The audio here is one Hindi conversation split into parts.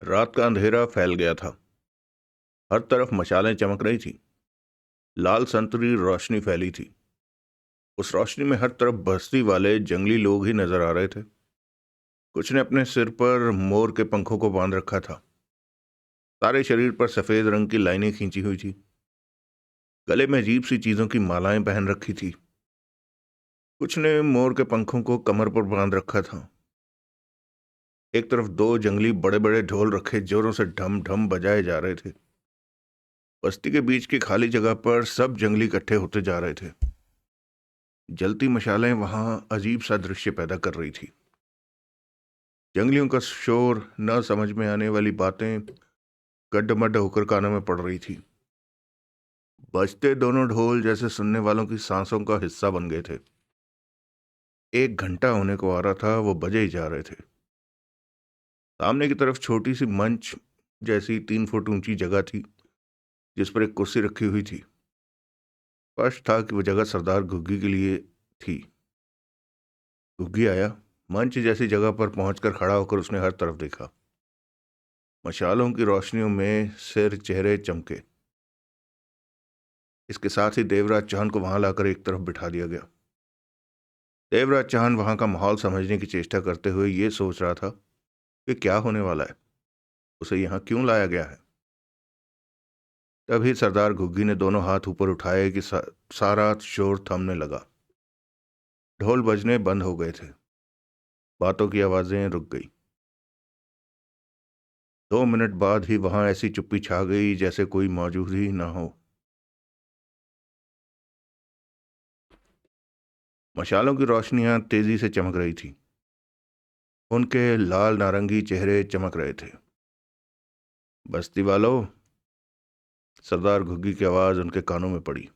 रात का अंधेरा फैल गया था। हर तरफ मशालें चमक रही थी। लाल संतरी रोशनी फैली थी। उस रोशनी में हर तरफ बस्ती वाले जंगली लोग ही नजर आ रहे थे। कुछ ने अपने सिर पर मोर के पंखों को बांध रखा था। सारे शरीर पर सफेद रंग की लाइनें खींची हुई थी। गले में अजीब सी चीजों की मालाएं पहन रखी थी। कुछ ने मोर के पंखों को कमर पर बांध रखा था। एक तरफ दो जंगली बड़े बड़े ढोल रखे जोरों से ढम ढम बजाए जा रहे थे। बस्ती के बीच की खाली जगह पर सब जंगली इकट्ठे होते जा रहे थे। जलती मशालें वहां अजीब सा दृश्य पैदा कर रही थी। जंगलियों का शोर, न समझ में आने वाली बातें गड्ढमड्ढ होकर कानों में पड़ रही थी। बजते दोनों ढोल जैसे सुनने वालों की सांसों का हिस्सा बन गए थे। 1 घंटा होने को आ रहा था, वो बजे ही जा रहे थे। सामने की तरफ छोटी सी मंच जैसी 3 फुट ऊंची जगह थी, जिस पर एक कुर्सी रखी हुई थी। स्पष्ट था कि वह जगह सरदार घुग्गी के लिए थी। घुग्गी आया। मंच जैसी जगह पर पहुंचकर खड़ा होकर उसने हर तरफ देखा। मशालों की रोशनियों में सिर चेहरे चमके। इसके साथ ही देवराज चौहान को वहां लाकर एक तरफ बिठा दिया गया। देवराज चौहान वहां का माहौल समझने की चेष्टा करते हुए ये सोच रहा था कि क्या होने वाला है, उसे यहाँ क्यों लाया गया है। तभी सरदार घुग्गी ने दोनों हाथ ऊपर उठाए कि सारा शोर थमने लगा। ढोल बजने बंद हो गए थे। बातों की आवाजें रुक गई। 2 मिनट बाद ही वहां ऐसी चुप्पी छा गई जैसे कोई मौजूद ही ना हो। मशालों की रोशनियां तेजी से चमक रही थी। उनके लाल नारंगी चेहरे चमक रहे थे। बस्ती वालों, सरदार घुग्गी की आवाज उनके कानों में पड़ी।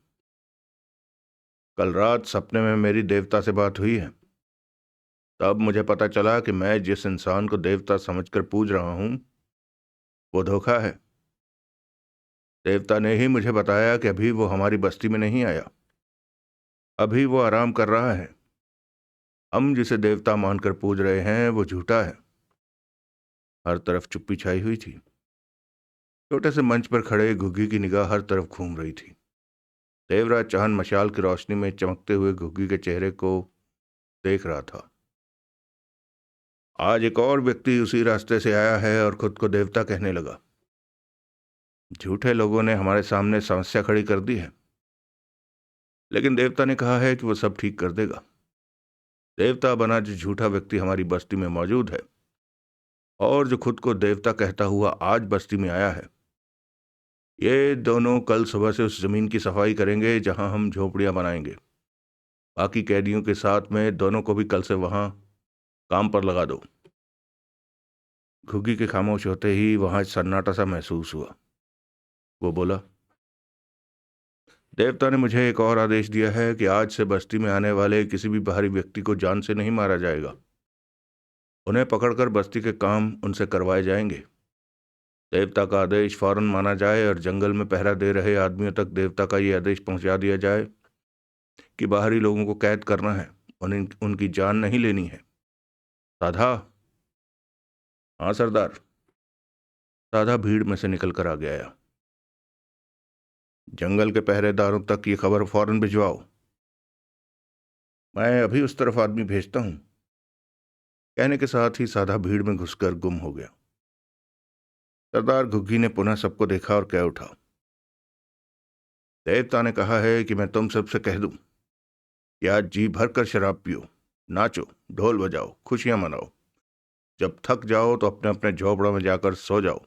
कल रात सपने में मेरी देवता से बात हुई है। तब मुझे पता चला कि मैं जिस इंसान को देवता समझकर पूज रहा हूं, वो धोखा है। देवता ने ही मुझे बताया कि अभी वो हमारी बस्ती में नहीं आया। अभी वो आराम कर रहा है। हम जिसे देवता मानकर पूज रहे हैं वो झूठा है। हर तरफ चुप्पी छाई हुई थी। छोटे से मंच पर खड़े घुग्गी की निगाह हर तरफ घूम रही थी। देवराज चौहान मशाल की रोशनी में चमकते हुए घुग्गी के चेहरे को देख रहा था। आज एक और व्यक्ति उसी रास्ते से आया है और खुद को देवता कहने लगा। झूठे लोगों ने हमारे सामने समस्या खड़ी कर दी है, लेकिन देवता ने कहा है कि वो सब ठीक कर देगा। देवता बना जो झूठा व्यक्ति हमारी बस्ती में मौजूद है और जो खुद को देवता कहता हुआ आज बस्ती में आया है, ये दोनों कल सुबह से उस जमीन की सफाई करेंगे जहां हम झोपड़ियां बनाएंगे। बाकी कैदियों के साथ में दोनों को भी कल से वहां काम पर लगा दो। घुग्गी के खामोश होते ही वहां सन्नाटा सा महसूस हुआ। वो बोला, देवता ने मुझे एक और आदेश दिया है कि आज से बस्ती में आने वाले किसी भी बाहरी व्यक्ति को जान से नहीं मारा जाएगा। उन्हें पकड़कर बस्ती के काम उनसे करवाए जाएंगे। देवता का आदेश फौरन माना जाए और जंगल में पहरा दे रहे आदमियों तक देवता का ये आदेश पहुंचा दिया जाए कि बाहरी लोगों को कैद करना है, उनकी जान नहीं लेनी है। साधा? हाँ सरदार। साधा भीड़ में से निकल कर आ गया। जंगल के पहरेदारों तक ये खबर फौरन भिजवाओ। मैं अभी उस तरफ आदमी भेजता हूं। कहने के साथ ही साधा भीड़ में घुसकर गुम हो गया। सरदार घुग्गी ने पुनः सबको देखा और कह उठा, देवता ने कहा है कि मैं तुम सबसे कह दूं कि आज जी भर कर शराब पियो, नाचो, ढोल बजाओ, खुशियां मनाओ। जब थक जाओ तो अपने अपने झोपड़ों में जाकर सो जाओ।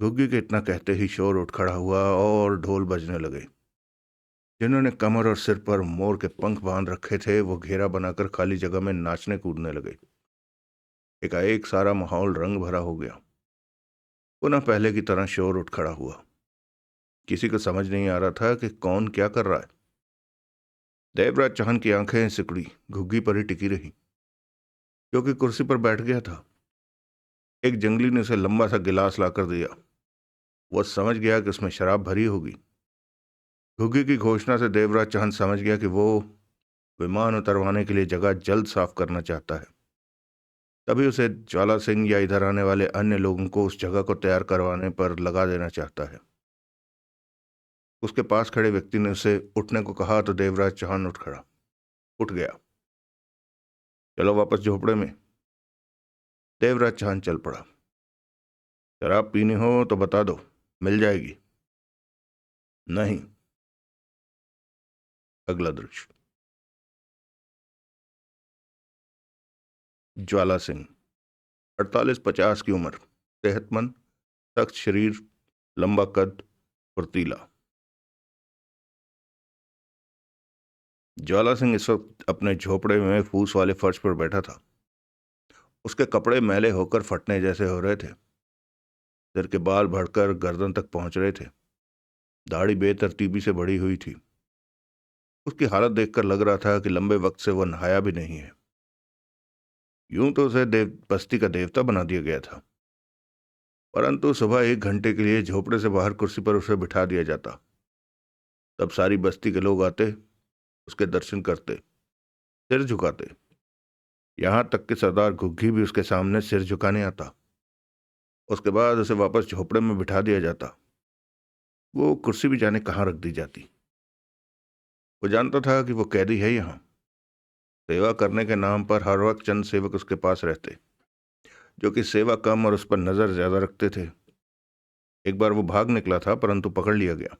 घुग्गी के इतना कहते ही शोर उठ खड़ा हुआ और ढोल बजने लगे। जिन्होंने कमर और सिर पर मोर के पंख बांध रखे थे वो घेरा बनाकर खाली जगह में नाचने कूदने लगे। एकाएक सारा माहौल रंग भरा हो गया। पुनः पहले की तरह शोर उठ खड़ा हुआ। किसी को समझ नहीं आ रहा था कि कौन क्या कर रहा है। देवराज चौहान की आंखें सिकुड़ी घुग्गी पर ही टिकी रही, क्योंकि कुर्सी पर बैठ गया था। एक जंगली ने उसे लंबा सा गिलास लाकर दिया। वह समझ गया कि उसमें शराब भरी होगी। घुग्गी की घोषणा से देवराज चौहान समझ गया कि वो विमान उतरवाने के लिए जगह जल्द साफ करना चाहता है। तभी उसे ज्वाला सिंह या इधर आने वाले अन्य लोगों को उस जगह को तैयार करवाने पर लगा देना चाहता है। उसके पास खड़े व्यक्ति ने उसे उठने को कहा तो देवराज चौहान उठ गया। चलो वापस झोपड़े में। देवराज चौहान चल पड़ा। शराब पीनी हो तो बता दो, मिल जाएगी। नहीं। अगला दृश्य। ज्वाला सिंह 48-50 की उम्र, सेहतमंद, सख्त शरीर, लंबा कद, फुर्तीला। ज्वाला सिंह इस वक्त अपने झोपड़े में फूस वाले फर्श पर बैठा था। उसके कपड़े मैले होकर फटने जैसे हो रहे थे। सिर के बाल भड़कर गर्दन तक पहुंच रहे थे। दाढ़ी बेतरतीबी से बढ़ी हुई थी। उसकी हालत देखकर लग रहा था कि लंबे वक्त से वह नहाया भी नहीं है। यूं तो उसे बस्ती का देवता बना दिया गया था, परंतु सुबह 1 घंटे के लिए झोपड़े से बाहर कुर्सी पर उसे बिठा दिया जाता। तब सारी बस्ती के लोग आते, उसके दर्शन करते, सिर झुकाते। यहां तक कि सरदार घुग्गी भी उसके सामने सिर झुकाने आता। उसके बाद उसे वापस झोपड़े में बिठा दिया जाता। वो कुर्सी भी जाने कहाँ रख दी जाती। वो जानता था कि वो कैदी है यहाँ। सेवा करने के नाम पर हर वक्त चंद सेवक उसके पास रहते, जो कि सेवा कम और उस पर नजर ज्यादा रखते थे। एक बार वो भाग निकला था, परंतु पकड़ लिया गया।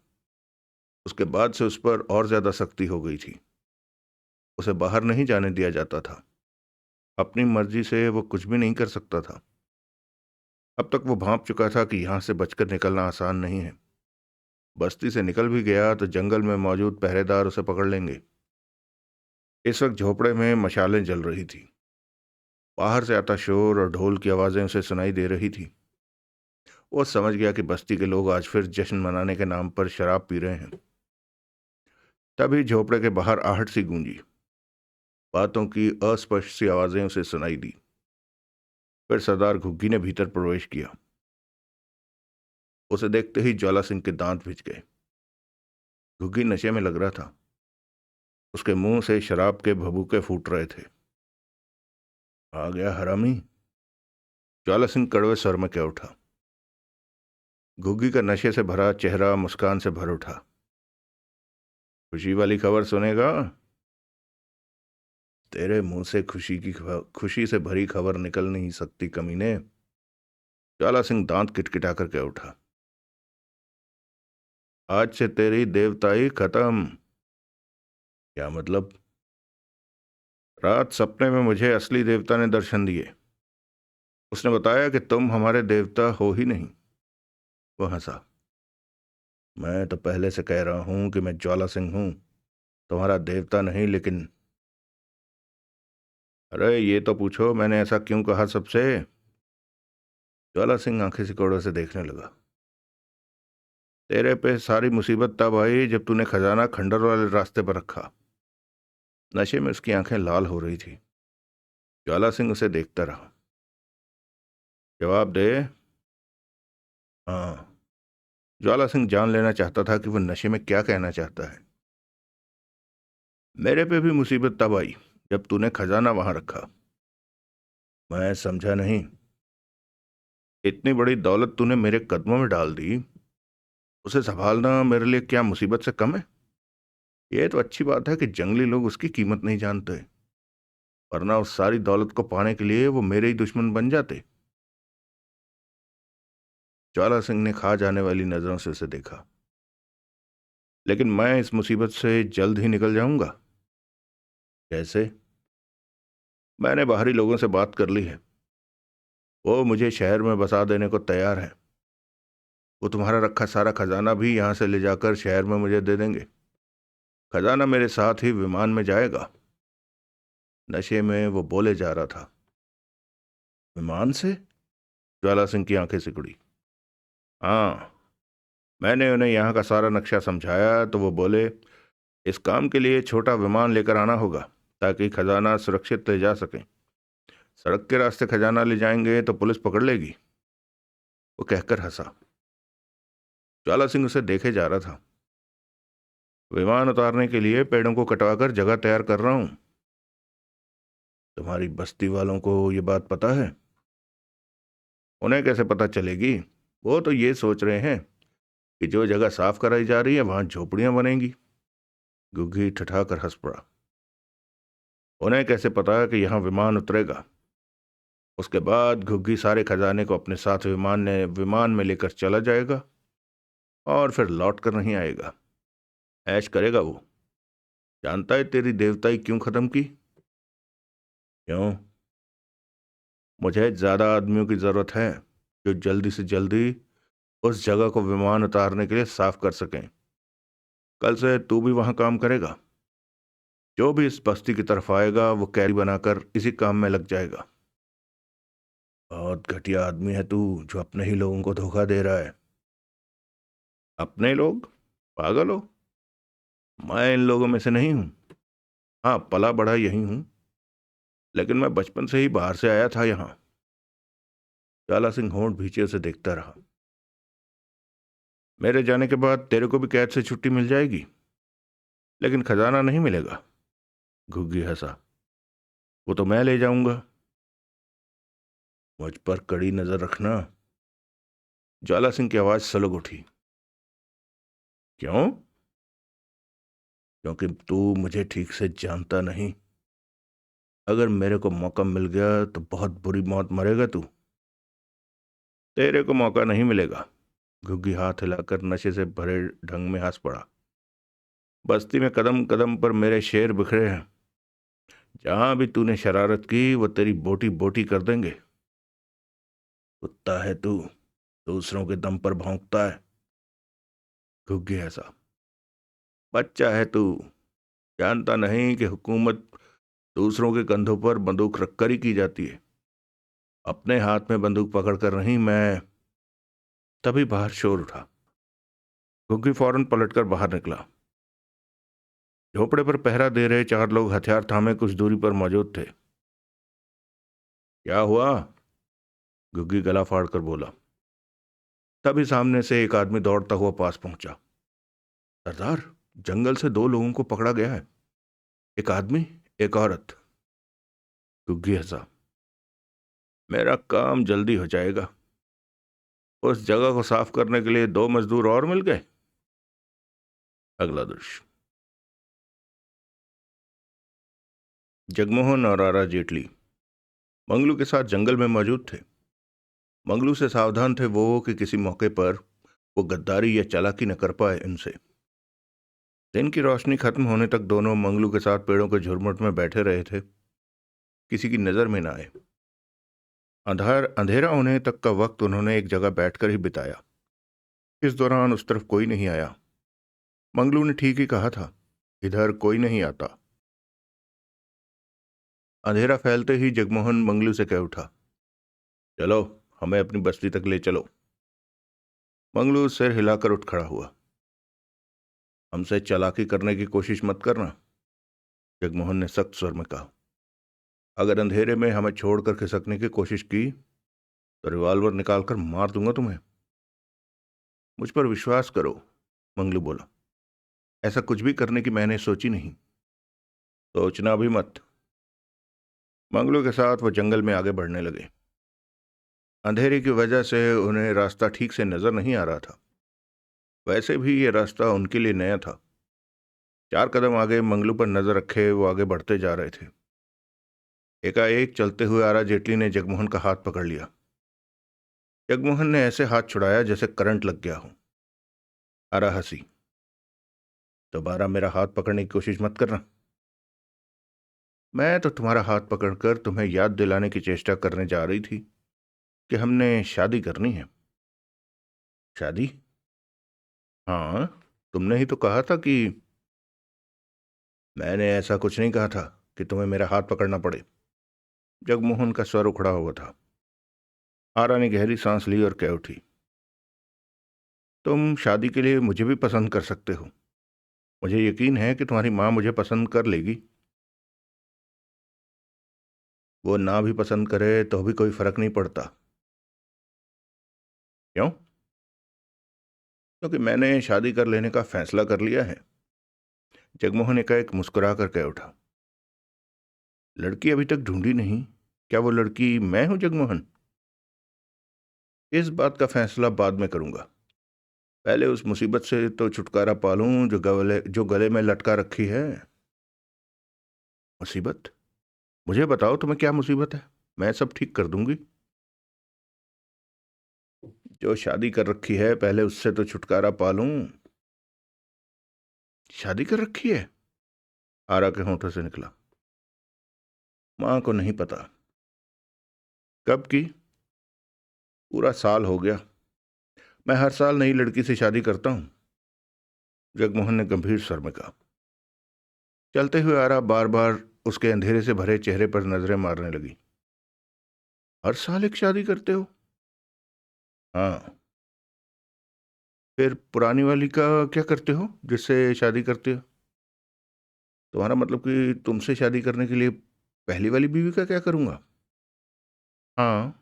उसके बाद से उस पर और ज्यादा सख्ती हो गई थी। उसे बाहर नहीं जाने दिया जाता था। अपनी मर्जी से वो कुछ भी नहीं कर सकता था। अब तक वो भांप चुका था कि यहां से बचकर निकलना आसान नहीं है। बस्ती से निकल भी गया तो जंगल में मौजूद पहरेदार उसे पकड़ लेंगे। इस वक्त झोपड़े में मशालें जल रही थी। बाहर से आता शोर और ढोल की आवाजें उसे सुनाई दे रही थी। वो समझ गया कि बस्ती के लोग आज फिर जश्न मनाने के नाम पर शराब पी रहे हैं। तभी झोपड़े के बाहर आहट सी गूंजी। बातों की अस्पष्ट सी आवाजें उसे सुनाई दी। फिर सरदार घुग्गी ने भीतर प्रवेश किया। उसे देखते ही ज्वाला सिंह के दांत भिज गए। घुग्गी नशे में लग रहा था। उसके मुंह से शराब के भभूके फूट रहे थे। आ गया हरामी। ज्वाला सिंह कड़वे स्वर में कह उठा। घुग्गी का नशे से भरा चेहरा मुस्कान से भर उठा। खुशी वाली खबर सुनेगा? तेरे मुंह से खुशी से भरी खबर निकल नहीं सकती कमीने। ज्वाला सिंह दांत किटकिटाकर कह उठा। आज से तेरी देवताई खत्म। क्या मतलब? रात सपने में मुझे असली देवता ने दर्शन दिए। उसने बताया कि तुम हमारे देवता हो ही नहीं। वो हंसा। मैं तो पहले से कह रहा हूं कि मैं ज्वाला सिंह हूं, तुम्हारा देवता नहीं। लेकिन अरे ये तो पूछो, मैंने ऐसा क्यों कहा सबसे? ज्वाला सिंह आंखें सिकोड़ों से देखने लगा। तेरे पे सारी मुसीबत तब आई जब तूने खजाना खंडर वाले रास्ते पर रखा। नशे में उसकी आंखें लाल हो रही थी। ज्वाला सिंह उसे देखता रहा। जवाब दे। हाँ। ज्वाला सिंह जान लेना चाहता था कि वह नशे में क्या कहना चाहता है। मेरे पे भी मुसीबत तब आई जब तूने खजाना वहां रखा। मैं समझा नहीं। इतनी बड़ी दौलत तूने मेरे कदमों में डाल दी, उसे संभालना मेरे लिए क्या मुसीबत से कम है? यह तो अच्छी बात है कि जंगली लोग उसकी कीमत नहीं जानते, वरना उस सारी दौलत को पाने के लिए वो मेरे ही दुश्मन बन जाते। ज्वाला सिंह ने खा जाने वाली नजरों से उसे देखा। लेकिन मैं इस मुसीबत से जल्द ही निकल जाऊंगा। कैसे? मैंने बाहरी लोगों से बात कर ली है। वो मुझे शहर में बसा देने को तैयार है। वो तुम्हारा रखा सारा खजाना भी यहां से ले जाकर शहर में मुझे दे देंगे। खजाना मेरे साथ ही विमान में जाएगा। नशे में वो बोले जा रहा था। विमान से? ज्वाला सिंह की आंखें सिकुड़ी। हाँ। मैंने उन्हें यहाँ का सारा नक्शा समझाया तो वो बोले इस काम के लिए छोटा विमान लेकर आना होगा, ताकि खजाना सुरक्षित ले जा सकें। सड़क के रास्ते खजाना ले जाएंगे तो पुलिस पकड़ लेगी। वो कहकर हंसा। ज्वाला सिंह उसे देखे जा रहा था। विमान उतारने के लिए पेड़ों को कटवाकर जगह तैयार कर रहा हूं। तुम्हारी बस्ती वालों को ये बात पता है? उन्हें कैसे पता चलेगी? वो तो ये सोच रहे हैं कि जो जगह साफ कराई जा रही है वहां झोपड़ियां बनेंगी। गुग्गी ठठाकर हंस पड़ा। उन्हें कैसे पता कि यहाँ विमान उतरेगा? उसके बाद घुग्गी सारे खजाने को अपने साथ विमान में लेकर चला जाएगा और फिर लौट कर नहीं आएगा। ऐश करेगा वो। जानता है तेरी देवताई क्यों खत्म की? क्यों? मुझे ज्यादा आदमियों की जरूरत है जो जल्दी से जल्दी उस जगह को विमान उतारने के लिए साफ कर सकें। कल से तू भी वहां काम करेगा। जो भी इस बस्ती की तरफ आएगा वो कैरी बनाकर इसी काम में लग जाएगा। बहुत घटिया आदमी है तू, जो अपने ही लोगों को धोखा दे रहा है। अपने लोग? पागल हो? मैं इन लोगों में से नहीं हूं। हाँ, पला बड़ा यही हूं, लेकिन मैं बचपन से ही बाहर से आया था यहाँ। जाला सिंह होंठ भीचे से देखता रहा। मेरे जाने के बाद तेरे को भी कैद से छुट्टी मिल जाएगी, लेकिन खजाना नहीं मिलेगा। घुग्गी हंसा। वो तो मैं ले जाऊंगा। मुझ पर कड़ी नजर रखना। ज्वाला सिंह की आवाज सलग उठी। क्यों? क्योंकि तू मुझे ठीक से जानता नहीं। अगर मेरे को मौका मिल गया तो बहुत बुरी मौत मरेगा तू। तेरे को मौका नहीं मिलेगा। घुग्गी हाथ हिलाकर नशे से भरे ढंग में हंस पड़ा। बस्ती में कदम कदम पर मेरे शेर बिखरे हैं। जहां भी तूने शरारत की वो तेरी बोटी बोटी कर देंगे। कुत्ता है तू, दूसरों के दम पर भौंकता है। घुग्गी ऐसा। बच्चा है तू, जानता नहीं कि हुकूमत दूसरों के कंधों पर बंदूक रखकर ही की जाती है, अपने हाथ में बंदूक पकड़कर नहीं। मैं तभी बाहर शोर उठा। घुग्गी फौरन पलटकर बाहर निकला। झोपड़े पर पहरा दे रहे चार लोग हथियार थामे कुछ दूरी पर मौजूद थे। क्या हुआ? घुग्गी गला फाड़ कर बोला। तभी सामने से एक आदमी दौड़ता हुआ पास पहुंचा। सरदार, जंगल से दो लोगों को पकड़ा गया है। एक आदमी, एक औरत। घुग्गी हंसा। मेरा काम जल्दी हो जाएगा। उस जगह को साफ करने के लिए दो मजदूर और मिल गए। अगला दृश्य। जगमोहन और आरा जेटली मंगलू के साथ जंगल में मौजूद थे। मंगलू से सावधान थे वो कि किसी मौके पर वो गद्दारी या चालाकी न कर पाए इनसे। दिन की रोशनी खत्म होने तक दोनों मंगलू के साथ पेड़ों के झुरमुट में बैठे रहे थे, किसी की नजर में न आए। अंधेरा होने तक का वक्त उन्होंने एक जगह बैठकर ही बिताया। इस दौरान उस तरफ कोई नहीं आया। मंगलू ने ठीक ही कहा था, इधर कोई नहीं आता। अंधेरा फैलते ही जगमोहन मंगलू से कह उठा, चलो, हमें अपनी बस्ती तक ले चलो। मंगलू सिर हिलाकर उठ खड़ा हुआ। हमसे चालाकी करने की कोशिश मत करना, जगमोहन ने सख्त स्वर में कहा। अगर अंधेरे में हमें छोड़कर खिसकने की कोशिश की तो रिवॉल्वर निकालकर मार दूंगा तुम्हें। मुझ पर विश्वास करो, मंगलू बोला। ऐसा कुछ भी करने की मैंने सोची नहीं। सोचना भी मत। मंगलू के साथ वो जंगल में आगे बढ़ने लगे। अंधेरे की वजह से उन्हें रास्ता ठीक से नजर नहीं आ रहा था। वैसे भी ये रास्ता उनके लिए नया था। चार कदम आगे मंगलू पर नजर रखे वो आगे बढ़ते जा रहे थे। एकाएक चलते हुए आरा जेटली ने जगमोहन का हाथ पकड़ लिया। जगमोहन ने ऐसे हाथ छुड़ाया जैसे करंट लग गया हो। आरा हंसी। दोबारा मेरा हाथ पकड़ने की कोशिश मत करना। मैं तो तुम्हारा हाथ पकड़कर तुम्हें याद दिलाने की चेष्टा करने जा रही थी कि हमने शादी करनी है। शादी? हाँ, तुमने ही तो कहा था कि। मैंने ऐसा कुछ नहीं कहा था कि तुम्हें मेरा हाथ पकड़ना पड़े। जगमोहन का स्वर उखड़ा हुआ था। आरा ने गहरी सांस ली और कह उठी, तुम शादी के लिए मुझे भी पसंद कर सकते हो। मुझे यकीन है कि तुम्हारी माँ मुझे पसंद कर लेगी। वो ना भी पसंद करे तो भी कोई फर्क नहीं पड़ता। क्यों? क्योंकि मैंने शादी कर लेने का फैसला कर लिया है। जगमोहन एकाएक मुस्कुरा कर कह उठा। लड़की अभी तक ढूंढी नहीं। क्या वो लड़की मैं हूं जगमोहन? इस बात का फैसला बाद में करूंगा। पहले उस मुसीबत से तो छुटकारा पा लूं जो गले में लटका रखी है। मुसीबत? मुझे बताओ तुम्हें क्या मुसीबत है, मैं सब ठीक कर दूंगी। जो शादी कर रखी है पहले उससे तो छुटकारा पा लूं। शादी कर रखी है? आरा के होठों से निकला। मां को नहीं पता। कब की? पूरा साल हो गया। मैं हर साल नई लड़की से शादी करता हूं, जगमोहन ने गंभीर स्वर में कहा। चलते हुए आरा बार बार उसके अंधेरे से भरे चेहरे पर नजरें मारने लगी। हर साल एक शादी करते हो? हाँ। फिर पुरानी वाली का क्या करते हो जिससे शादी करते हो? तुम्हारा मतलब कि तुमसे शादी करने के लिए पहली वाली बीवी का क्या करूंगा? हाँ।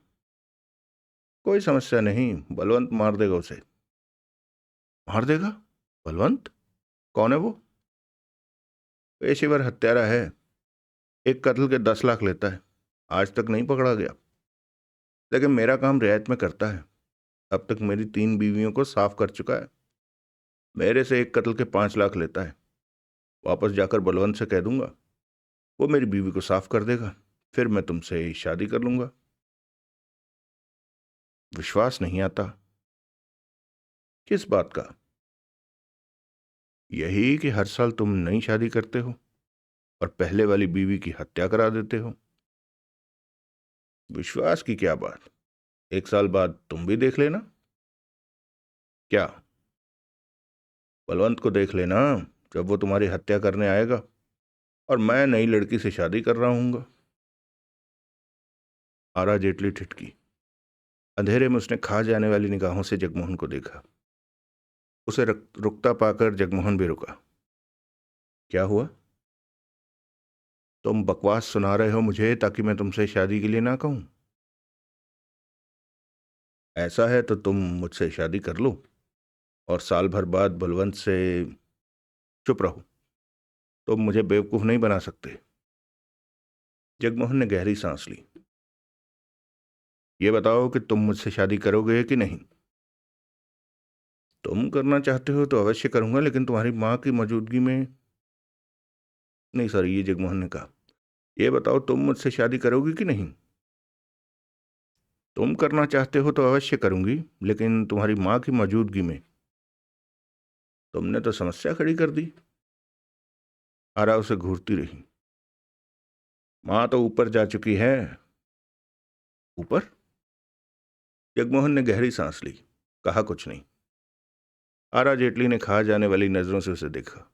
कोई समस्या नहीं, बलवंत मार देगा उसे। मार देगा? बलवंत? कौन है वो? पेशेवर हत्यारा है। एक कत्ल के 10 लाख लेता है। आज तक नहीं पकड़ा गया, लेकिन मेरा काम रियायत में करता है। अब तक मेरी 3 बीवियों को साफ कर चुका है। मेरे से एक कत्ल के 5 लाख लेता है। वापस जाकर बलवंत से कह दूंगा, वो मेरी बीवी को साफ कर देगा, फिर मैं तुमसे शादी कर लूंगा। विश्वास नहीं आता। किस बात का? यही कि हर साल तुम नई शादी करते हो और पहले वाली बीवी की हत्या करा देते हो। विश्वास की क्या बात? एक साल बाद तुम भी देख लेना। क्या? बलवंत को देख लेना, जब वो तुम्हारी हत्या करने आएगा और मैं नई लड़की से शादी कर रहा हूंगा। आरा जेटली ठिठकी। अंधेरे में उसने खा जाने वाली निगाहों से जगमोहन को देखा। उसे रुकता पाकर जगमोहन भी रुका। क्या हुआ? तुम बकवास सुना रहे हो मुझे ताकि मैं तुमसे शादी के लिए ना कहूं? ऐसा है तो तुम मुझसे शादी कर लो और साल भर बाद बलवंत से। चुप रहो, तुम मुझे बेवकूफ नहीं बना सकते। जगमोहन ने गहरी सांस ली। ये बताओ कि तुम मुझसे शादी करोगे कि नहीं? तुम करना चाहते हो तो अवश्य करूंगा, लेकिन तुम्हारी मां की मौजूदगी में नहीं। सर, ये जगमोहन ने कहा। ये बताओ तुम मुझसे शादी करोगी कि नहीं? तुम करना चाहते हो तो अवश्य करूंगी, लेकिन तुम्हारी मां की मौजूदगी में। तुमने तो समस्या खड़ी कर दी। आरा उसे घूरती रही। मां तो ऊपर जा चुकी है। ऊपर? जगमोहन ने गहरी सांस ली। कहा कुछ नहीं। आरा जेटली ने खा जाने वाली नजरों से उसे देखा।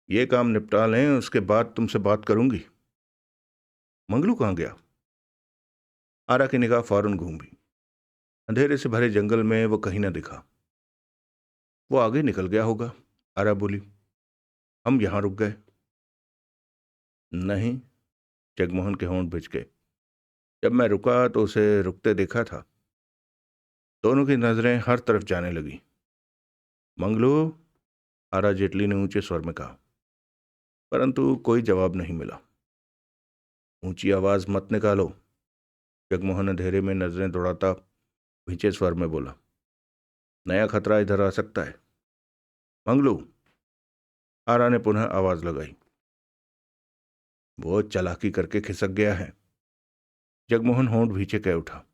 ये काम निपटा लें, उसके बाद तुमसे बात करूंगी। मंगलू कहाँ गया? आरा की निगाह फौरन घूमी। अंधेरे से भरे जंगल में वो कहीं न दिखा। वो आगे निकल गया होगा, आरा बोली। हम यहां रुक गए। नहीं। जगमोहन के होंठ भिज गए। जब मैं रुका तो उसे रुकते देखा था। दोनों की नजरें हर तरफ जाने लगी। मंगलू, आरा जेटली ने ऊंचे स्वर में कहा, परंतु कोई जवाब नहीं मिला। ऊंची आवाज मत निकालो, जगमोहन अंधेरे में नजरें दौड़ाता ऊंचे स्वर में बोला। नया खतरा इधर आ सकता है। मंगलू, आरा ने पुनः आवाज लगाई। वो चालाकी करके खिसक गया है। जगमोहन होंठ भींचे कह उठा।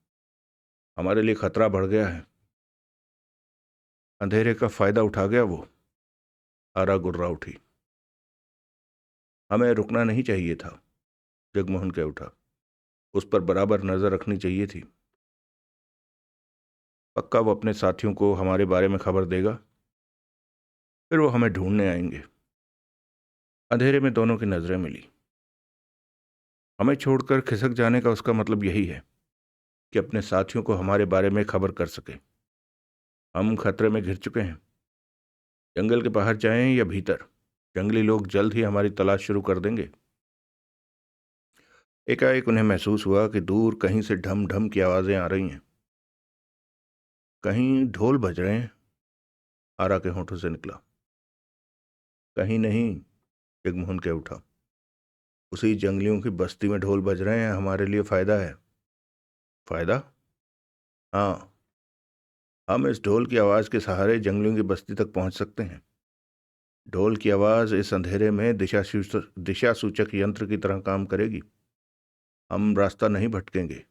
हमारे लिए खतरा बढ़ गया है। अंधेरे का फायदा उठा गया वो। आरा गुर्रा उठी। हमें रुकना नहीं चाहिए था, जगमोहन कह उठा। उस पर बराबर नजर रखनी चाहिए थी। पक्का वो अपने साथियों को हमारे बारे में खबर देगा, फिर वो हमें ढूंढने आएंगे। अंधेरे में दोनों की नजरें मिली। हमें छोड़कर खिसक जाने का उसका मतलब यही है कि अपने साथियों को हमारे बारे में खबर कर सके। हम खतरे में घिर चुके हैं। जंगल के बाहर जाएं या भीतर, जंगली लोग जल्द ही हमारी तलाश शुरू कर देंगे। एकाएक उन्हें महसूस हुआ कि दूर कहीं से ढम ढम की आवाजें आ रही हैं। कहीं ढोल बज रहे हैं, आरा के होठों से निकला। कहीं नहीं, जगमोहन कह उठा। उसी जंगलियों की बस्ती में ढोल बज रहे हैं, हमारे लिए फायदा है। फायदा? हाँ, हम इस ढोल की आवाज के सहारे जंगलियों की बस्ती तक पहुंच सकते हैं। ढोल की आवाज इस अंधेरे में दिशा सूचक यंत्र की तरह काम करेगी। हम रास्ता नहीं भटकेंगे।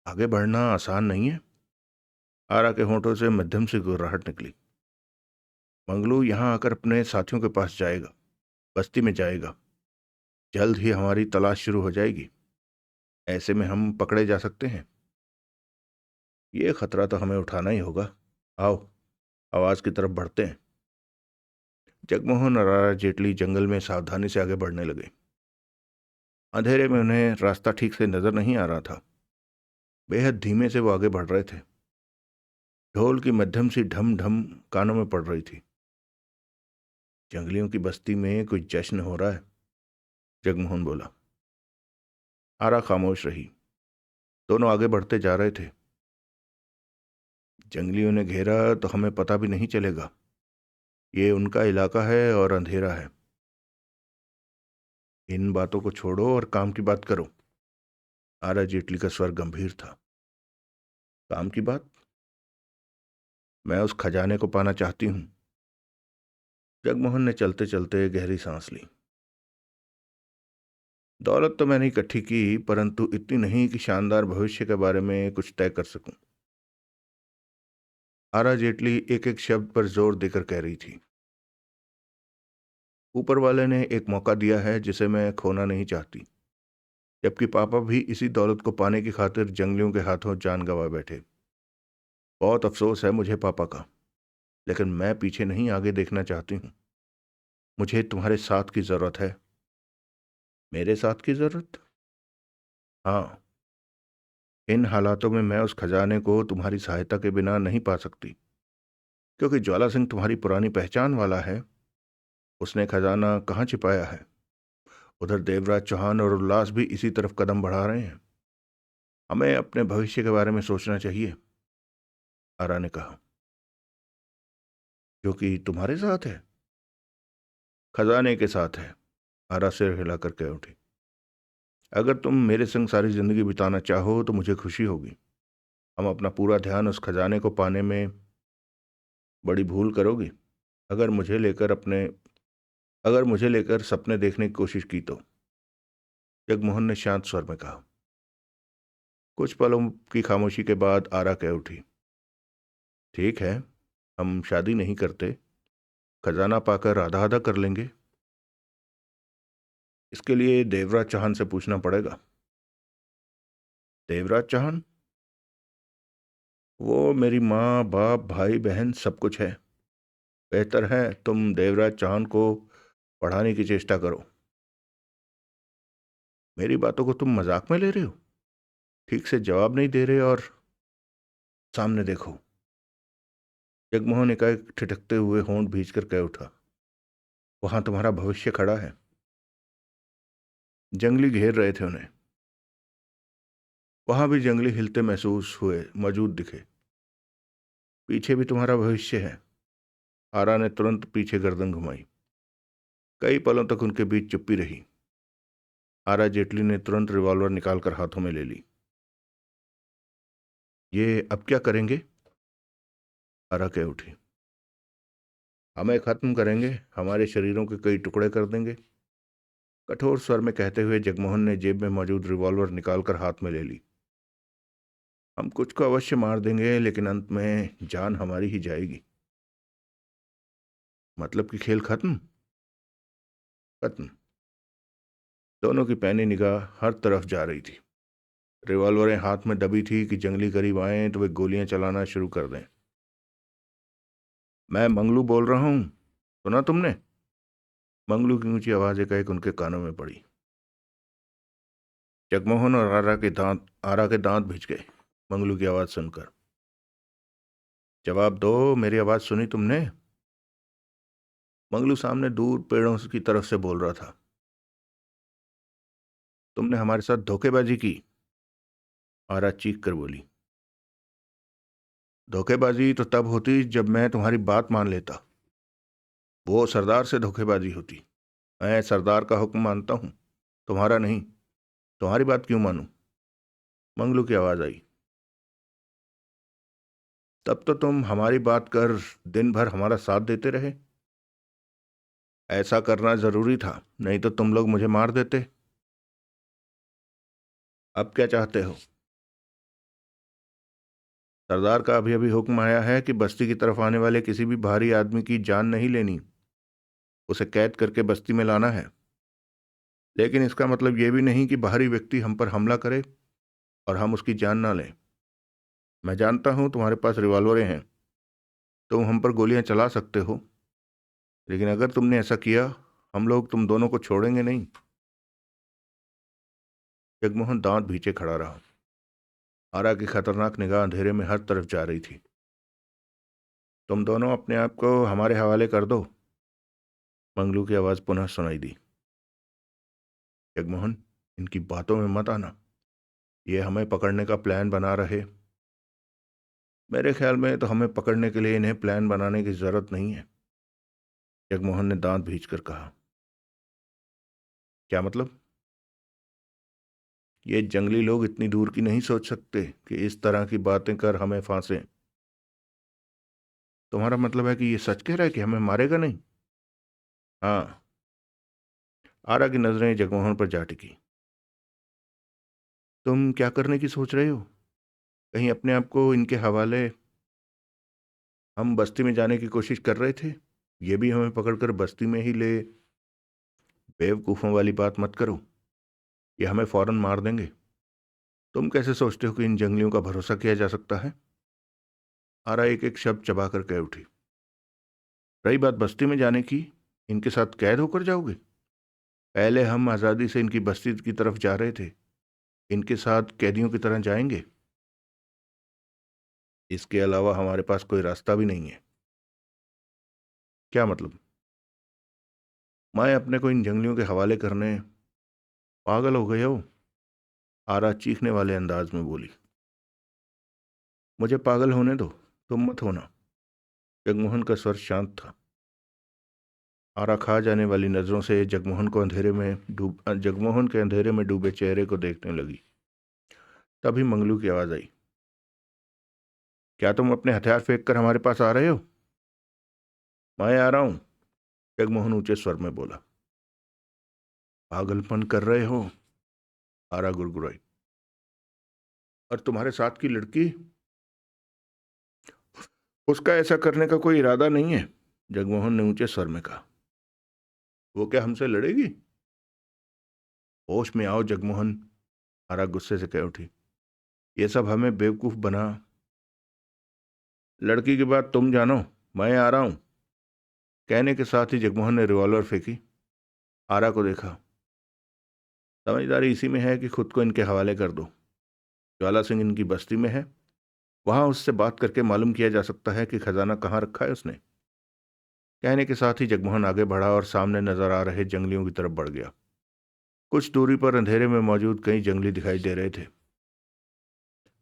आगे बढ़ना आसान नहीं है। आरा के होंठों से मध्यम सी गुर्राहट निकली। मंगलू यहां आकर अपने साथियों के पास जाएगा, बस्ती में जाएगा। जल्द ही हमारी तलाश शुरू हो जाएगी। ऐसे में हम पकड़े जा सकते हैं। ये खतरा तो हमें उठाना ही होगा। आओ, आवाज की तरफ बढ़ते हैं। जगमोहन और आरा जेटली जंगल में सावधानी से आगे बढ़ने लगे। अंधेरे में उन्हें रास्ता ठीक से नजर नहीं आ रहा था। बेहद धीमे से वो आगे बढ़ रहे थे। ढोल की मध्यम सी ढम ढम कानों में पड़ रही थी। जंगलियों की बस्ती में कुछ जश्न हो रहा है, जगमोहन बोला। आरा खामोश रही। दोनों आगे बढ़ते जा रहे थे। जंगलियों ने घेरा तो हमें पता भी नहीं चलेगा। ये उनका इलाका है और अंधेरा है। इन बातों को छोड़ो और काम की बात करो। आरा जेटली का स्वर गंभीर था। काम की बात? मैं उस खजाने को पाना चाहती हूं। जगमोहन ने चलते चलते गहरी सांस ली। दौलत तो मैंने इकट्ठी की, परंतु इतनी नहीं कि शानदार भविष्य के बारे में कुछ तय कर सकूं। आरा जेटली एक एक शब्द पर जोर देकर कह रही थी। ऊपर वाले ने एक मौका दिया है जिसे मैं खोना नहीं चाहती, जबकि पापा भी इसी दौलत को पाने की खातिर जंगलियों के हाथों जान गंवा बैठे। बहुत अफसोस है मुझे पापा का, लेकिन मैं पीछे नहीं आगे देखना चाहती हूँ। मुझे तुम्हारे साथ की जरूरत है। मेरे साथ की जरूरत? हाँ। इन हालातों में मैं उस खजाने को तुम्हारी सहायता के बिना नहीं पा सकती, क्योंकि ज्वाला सिंह तुम्हारी पुरानी पहचान वाला है। उसने खजाना कहाँ छिपाया है? उधर देवराज चौहान और उल्लास भी इसी तरफ कदम बढ़ा रहे हैं। हमें अपने भविष्य के बारे में सोचना चाहिए, आरा ने कहा। जो कि तुम्हारे साथ है? खजाने के साथ है, आरा सिर हिलाकर कह उठी। अगर तुम मेरे संग सारी जिंदगी बिताना चाहो तो मुझे खुशी होगी। हम अपना पूरा ध्यान उस खजाने को पाने में बड़ी भूल करोगी अगर मुझे लेकर अपने अगर मुझे लेकर सपने देखने की कोशिश की तो, जगमोहन ने शांत स्वर में कहा। कुछ पलों की खामोशी के बाद आरा कह उठी। ठीक है, हम शादी नहीं करते। खजाना पाकर आधा आधा कर लेंगे। इसके लिए देवराज चौहान से पूछना पड़ेगा। देवराज चौहान? वो मेरी माँ बाप भाई बहन सब कुछ है। बेहतर है तुम देवराज चौहान को पढ़ाने की चेष्टा करो। मेरी बातों को तुम मजाक में ले रहे हो? ठीक से जवाब नहीं दे रहे और सामने देखो। जगमोहन एकाएक ठिठकते हुए होंठ भींचकर कह उठा। वहां तुम्हारा भविष्य खड़ा है। जंगली घेर रहे थे उन्हें। वहां भी जंगली हिलते महसूस हुए, मौजूद दिखे। पीछे भी तुम्हारा भविष्य है। आरा ने तुरंत पीछे गर्दन घुमाई। कई पलों तक उनके बीच चुप्पी रही। आरा जेटली ने तुरंत रिवॉल्वर निकालकर हाथों में ले ली। ये अब क्या करेंगे? आरा कह उठी। हमें खत्म करेंगे, हमारे शरीरों के कई टुकड़े कर देंगे। कठोर स्वर में कहते हुए जगमोहन ने जेब में मौजूद रिवॉल्वर निकालकर हाथ में ले ली। हम कुछ को अवश्य मार देंगे, लेकिन अंत में जान हमारी ही जाएगी। मतलब कि खेल खत्म? खत्म। दोनों की पैनी निगाह हर तरफ जा रही थी। रिवॉल्वरें हाथ में दबी थी कि जंगली करीब आए तो वे गोलियां चलाना शुरू कर दें। मैं मंगलू बोल रहा हूं, सुना तुमने? मंगलू की ऊंची आवाज एकाएक उनके कानों में पड़ी। जगमोहन और आरा के दांत भिज गए मंगलू की आवाज सुनकर। जवाब दो, मेरी आवाज सुनी तुमने? मंगलू सामने दूर पेड़ों की तरफ से बोल रहा था। तुमने हमारे साथ धोखेबाजी की, आरा चीख कर बोली। धोखेबाजी तो तब होती जब मैं तुम्हारी बात मान लेता। वो सरदार से धोखेबाजी होती। मैं सरदार का हुक्म मानता हूँ, तुम्हारा नहीं। तुम्हारी बात क्यों मानूं? मंगलू की आवाज आई। तब तो तुम हमारी बात कर दिन भर हमारा साथ देते रहे। ऐसा करना जरूरी था, नहीं तो तुम लोग मुझे मार देते। अब क्या चाहते हो? सरदार का अभी अभी हुक्म आया है कि बस्ती की तरफ आने वाले किसी भी भारी आदमी की जान नहीं लेनी, उसे कैद करके बस्ती में लाना है। लेकिन इसका मतलब यह भी नहीं कि बाहरी व्यक्ति हम पर हमला करे और हम उसकी जान ना लें। मैं जानता हूं तुम्हारे पास रिवॉल्वरें हैं, तुम हम पर गोलियां चला सकते हो, लेकिन अगर तुमने ऐसा किया, हम लोग तुम दोनों को छोड़ेंगे नहीं। जगमोहन दांत भींचे खड़ा रहा। आरा की खतरनाक निगाह अंधेरे में हर तरफ जा रही थी। तुम दोनों अपने आप को हमारे हवाले कर दो, मंगलू की आवाज पुनः सुनाई दी। जगमोहन, इनकी बातों में मत आना। ये हमें पकड़ने का प्लान बना रहे। मेरे ख्याल में तो हमें पकड़ने के लिए इन्हें प्लान बनाने की जरूरत नहीं है, जगमोहन ने दांत भींचकर कहा। क्या मतलब? ये जंगली लोग इतनी दूर की नहीं सोच सकते कि इस तरह की बातें कर हमें फांसे। तुम्हारा मतलब है कि ये सच कह रहा है कि हमें मारेगा नहीं? हाँ। आरा की नजरें जगमोहन पर जा टिकी। तुम क्या करने की सोच रहे हो? कहीं अपने आप को इनके हवाले? हम बस्ती में जाने की कोशिश कर रहे थे, ये भी हमें पकड़कर बस्ती में ही ले? बेवकूफ़ों वाली बात मत करो, ये हमें फौरन मार देंगे। तुम कैसे सोचते हो कि इन जंगलियों का भरोसा किया जा सकता है? आरा एक एक शब्द चबा कर कह उठी। रही बात बस्ती में जाने की, इनके साथ कैद होकर जाओगे? पहले हम आज़ादी से इनकी बस्ती की तरफ जा रहे थे, इनके साथ कैदियों की तरह जाएंगे? इसके अलावा हमारे पास कोई रास्ता भी नहीं है। क्या मतलब? मैं अपने को इन जंगलियों के हवाले करने? पागल हो गए हो? आरा चीखने वाले अंदाज में बोली। मुझे पागल होने दो, तुम मत होना। जगमोहन का स्वर शांत था। आरा खा जाने वाली नजरों से जगमोहन के अंधेरे में डूबे चेहरे को देखने लगी। तभी मंगलू की आवाज आई। क्या तुम अपने हथियार फेंक कर हमारे पास आ रहे हो? मैं आ रहा हूं, जगमोहन ऊंचे स्वर में बोला। पागलपन कर रहे हो? आरा गुड़गुड़ाई। और तुम्हारे साथ की लड़की? उसका ऐसा करने का कोई इरादा नहीं है, जगमोहन ने ऊंचे स्वर में कहा। वो क्या हमसे लड़ेगी? होश में आओ जगमोहन, आरा गुस्से से कह उठी। ये सब हमें बेवकूफ बना। लड़की की बात तुम जानो, मैं आ रहा हूं। कहने के साथ ही जगमोहन ने रिवॉल्वर फेंकी। आरा को देखा। समझदारी इसी में है कि खुद को इनके हवाले कर दो। ज्वाला सिंह इनकी बस्ती में है, वहां उससे बात करके मालूम किया जा सकता है कि खजाना कहाँ रखा है उसने। कहने के साथ ही जगमोहन आगे बढ़ा और सामने नजर आ रहे जंगलियों की तरफ बढ़ गया। कुछ दूरी पर अंधेरे में मौजूद कई जंगली दिखाई दे रहे थे।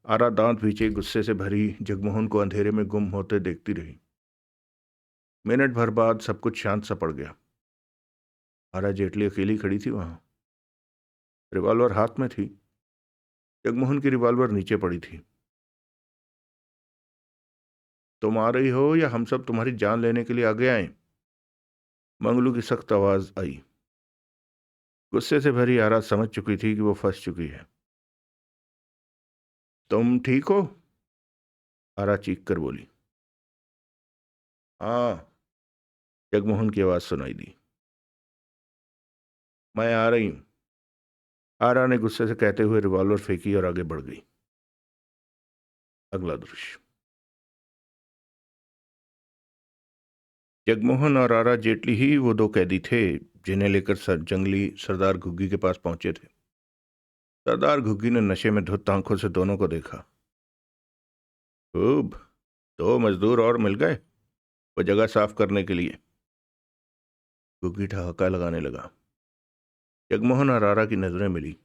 आरा दांत पीछे गुस्से से भरी जगमोहन को अंधेरे में गुम होते देखती रही। मिनट भर बाद सब कुछ शांत सा पड़ गया। आरा जेटली अकेली खड़ी थी वहां, रिवॉल्वर हाथ में थी। जगमोहन की रिवॉल्वर नीचे पड़ी थी। तुम आ रही हो या हम सब तुम्हारी जान लेने के लिए आगे आए? मंगलू की सख्त आवाज आई। गुस्से से भरी आरा समझ चुकी थी कि वो फंस चुकी है। तुम ठीक हो? आरा चीख कर बोली। हाँ, जगमोहन की आवाज सुनाई दी। मैं आ रही हूं, आरा ने गुस्से से कहते हुए रिवॉल्वर फेंकी और आगे बढ़ गई। अगला दृश्य। जगमोहन और आरा जेटली ही वो दो कैदी थे जिन्हें लेकर जंगली सरदार घुग्गी के पास पहुंचे थे। सरदार घुग्गी ने नशे में धुत आंखों से दोनों को देखा। खूब, दो मजदूर और मिल गए वो जगह साफ करने के लिए। घुग्गी ठहाका लगाने लगा। जगमोहन और आरा की नजरें मिली।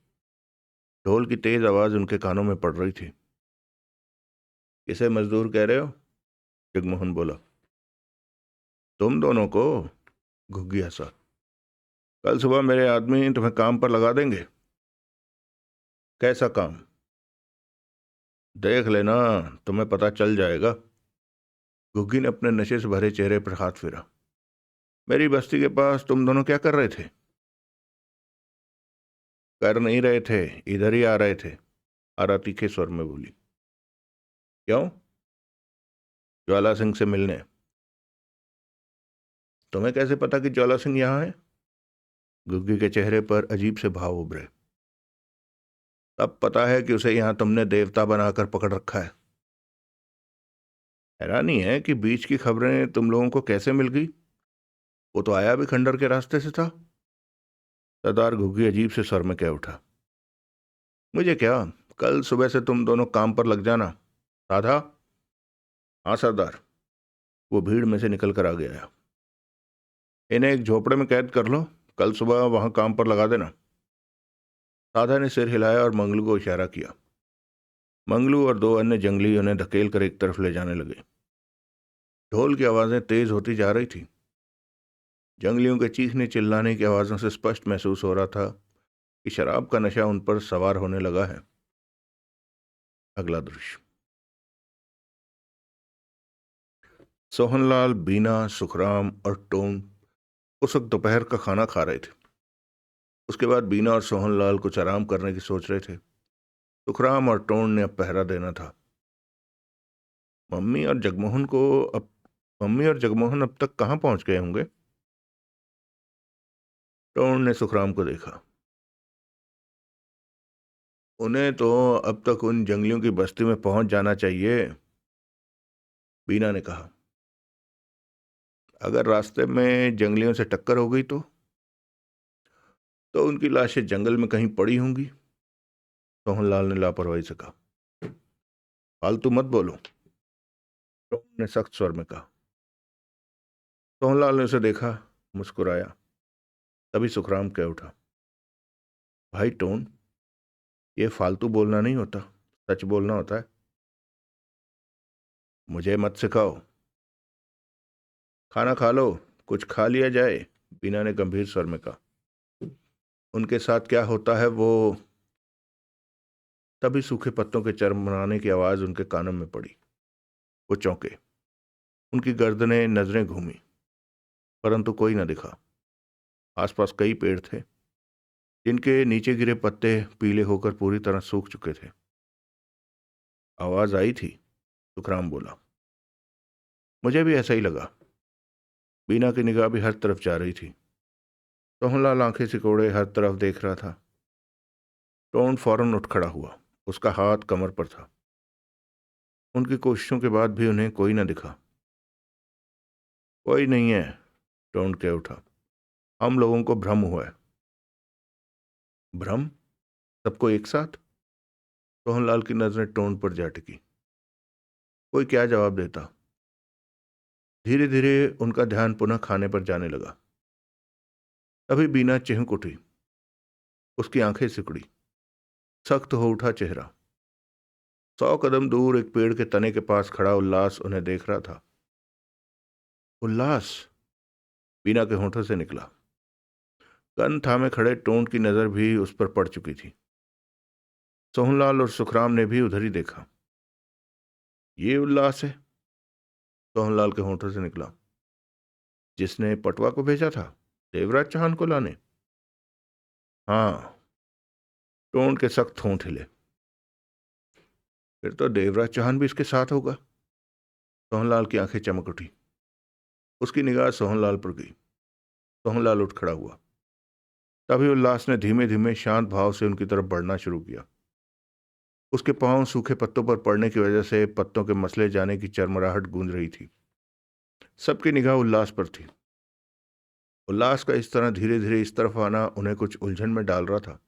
ढोल की तेज आवाज उनके कानों में पड़ रही थी। किसे मजदूर कह रहे हो? जगमोहन बोला। तुम दोनों को, घुग्गी हंसा। कल सुबह मेरे आदमी तुम्हें काम पर लगा देंगे। कैसा काम? देख लेना, तुम्हें पता चल जाएगा। गुग्गी ने अपने नशे से भरे चेहरे पर हाथ फेरा। मेरी बस्ती के पास तुम दोनों क्या कर रहे थे? कर नहीं रहे थे, इधर ही आ रहे थे, आरा तीखे स्वर में बोली। क्यों? ज्वाला सिंह से मिलने। तुम्हें कैसे पता कि ज्वाला सिंह यहाँ है? गुग्गी के चेहरे पर अजीब से भाव उभरे। तब पता है कि उसे यहाँ तुमने देवता बनाकर पकड़ रखा है। हैरानी है कि बीच की खबरें तुम लोगों को कैसे मिल गई। वो तो आया भी खंडर के रास्ते से था। सरदार घुग्गी अजीब से स्वर में कह उठा। मुझे क्या, कल सुबह से तुम दोनों काम पर लग जाना। राधा? हाँ सरदार। वो भीड़ में से निकल कर आ गया। इन्हें एक झोपड़े में कैद कर लो, कल सुबह वहां काम पर लगा देना। राधा ने सिर हिलाया और मंगलू को इशारा किया। मंगलू और दो अन्य जंगली उन्हें धकेल कर एक तरफ ले जाने लगे। ढोल की आवाजें तेज होती जा रही थी। जंगलियों के चीखने चिल्लाने की आवाजों से स्पष्ट महसूस हो रहा था कि शराब का नशा उन पर सवार होने लगा है। अगला दृश्य। सोहनलाल, बीना, सुखराम और टोन उस वक्त दोपहर का खाना खा रहे थे। उसके बाद बीना और सोहनलाल कुछ आराम करने की सोच रहे थे। सुखराम और टोन ने अब पहरा देना था। मम्मी और जगमोहन को अब मम्मी और जगमोहन अब तक कहाँ पहुंच गए होंगे? टोन ने सुखराम को देखा। उन्हें तो अब तक उन जंगलियों की बस्ती में पहुंच जाना चाहिए, बीना ने कहा। अगर रास्ते में जंगलियों से टक्कर हो गई तो उनकी लाशें जंगल में कहीं पड़ी होंगी, सोहनलाल ने लापरवाही से कहा। फालतू मत बोलो, टोन ने सख्त स्वर में कहा। सोहनलाल ने उसे देखा, मुस्कुराया। तभी सुखराम कह उठा। भाई टोन, ये फालतू बोलना नहीं होता, सच बोलना होता है। मुझे मत सिखाओ। खाना खा लो, कुछ खा लिया जाए, बीना ने गंभीर स्वर में कहा। उनके साथ क्या होता है वो। तभी सूखे पत्तों के चरमराने की आवाज उनके कानों में पड़ी। वो चौंके। उनकी गर्दनें, नजरें घूमी, परंतु कोई न दिखा। आसपास कई पेड़ थे जिनके नीचे गिरे पत्ते पीले होकर पूरी तरह सूख चुके थे। आवाज आई थी, सुखराम बोला। मुझे भी ऐसा ही लगा। बीना की निगाह भी हर तरफ जा रही थी। सोहनलाल आंखें सिकोड़े हर तरफ देख रहा था। टोन फौरन उठ खड़ा हुआ। उसका हाथ कमर पर था। उनकी कोशिशों के बाद भी उन्हें कोई न दिखा। कोई नहीं है, टोन कह उठा। हम लोगों को भ्रम हुआ है। भ्रम? सबको एक साथ? सोहनलाल की नजरें टोन पर जा टिकी। कोई क्या जवाब देता। धीरे धीरे उनका ध्यान पुनः खाने पर जाने लगा। तभी बीना चिहुक उठी। उसकी आंखें सिकुड़ी। सख्त हो उठा चेहरा। 100 कदम दूर एक पेड़ के तने के पास खड़ा उल्लास उन्हें देख रहा था। उल्लास? बीना के होठों से निकला। गन थामे खड़े टोन की नजर भी उस पर पड़ चुकी थी। सोहनलाल और सुखराम ने भी उधर ही देखा। ये उल्लास है? सोहनलाल के होठों से निकला। जिसने पटवा को भेजा था, देवराज चौहान को लाने? हाँ। टोन के सख्त होंठ हिले। फिर तो देवराज चौहान भी इसके साथ होगा। सोहनलाल की आंखें चमक उठी। उसकी निगाह सोहनलाल पर गई। सोहनलाल उठ खड़ा हुआ। तभी उल्लास ने धीमे धीमे शांत भाव से उनकी तरफ बढ़ना शुरू किया। उसके पांव सूखे पत्तों पर पड़ने की वजह से पत्तों के मसले जाने की चरमराहट गूंज रही थी। सबकी निगाह उल्लास पर थी। उल्लास का इस तरह धीरे धीरे इस तरफ आना उन्हें कुछ उलझन में डाल रहा था।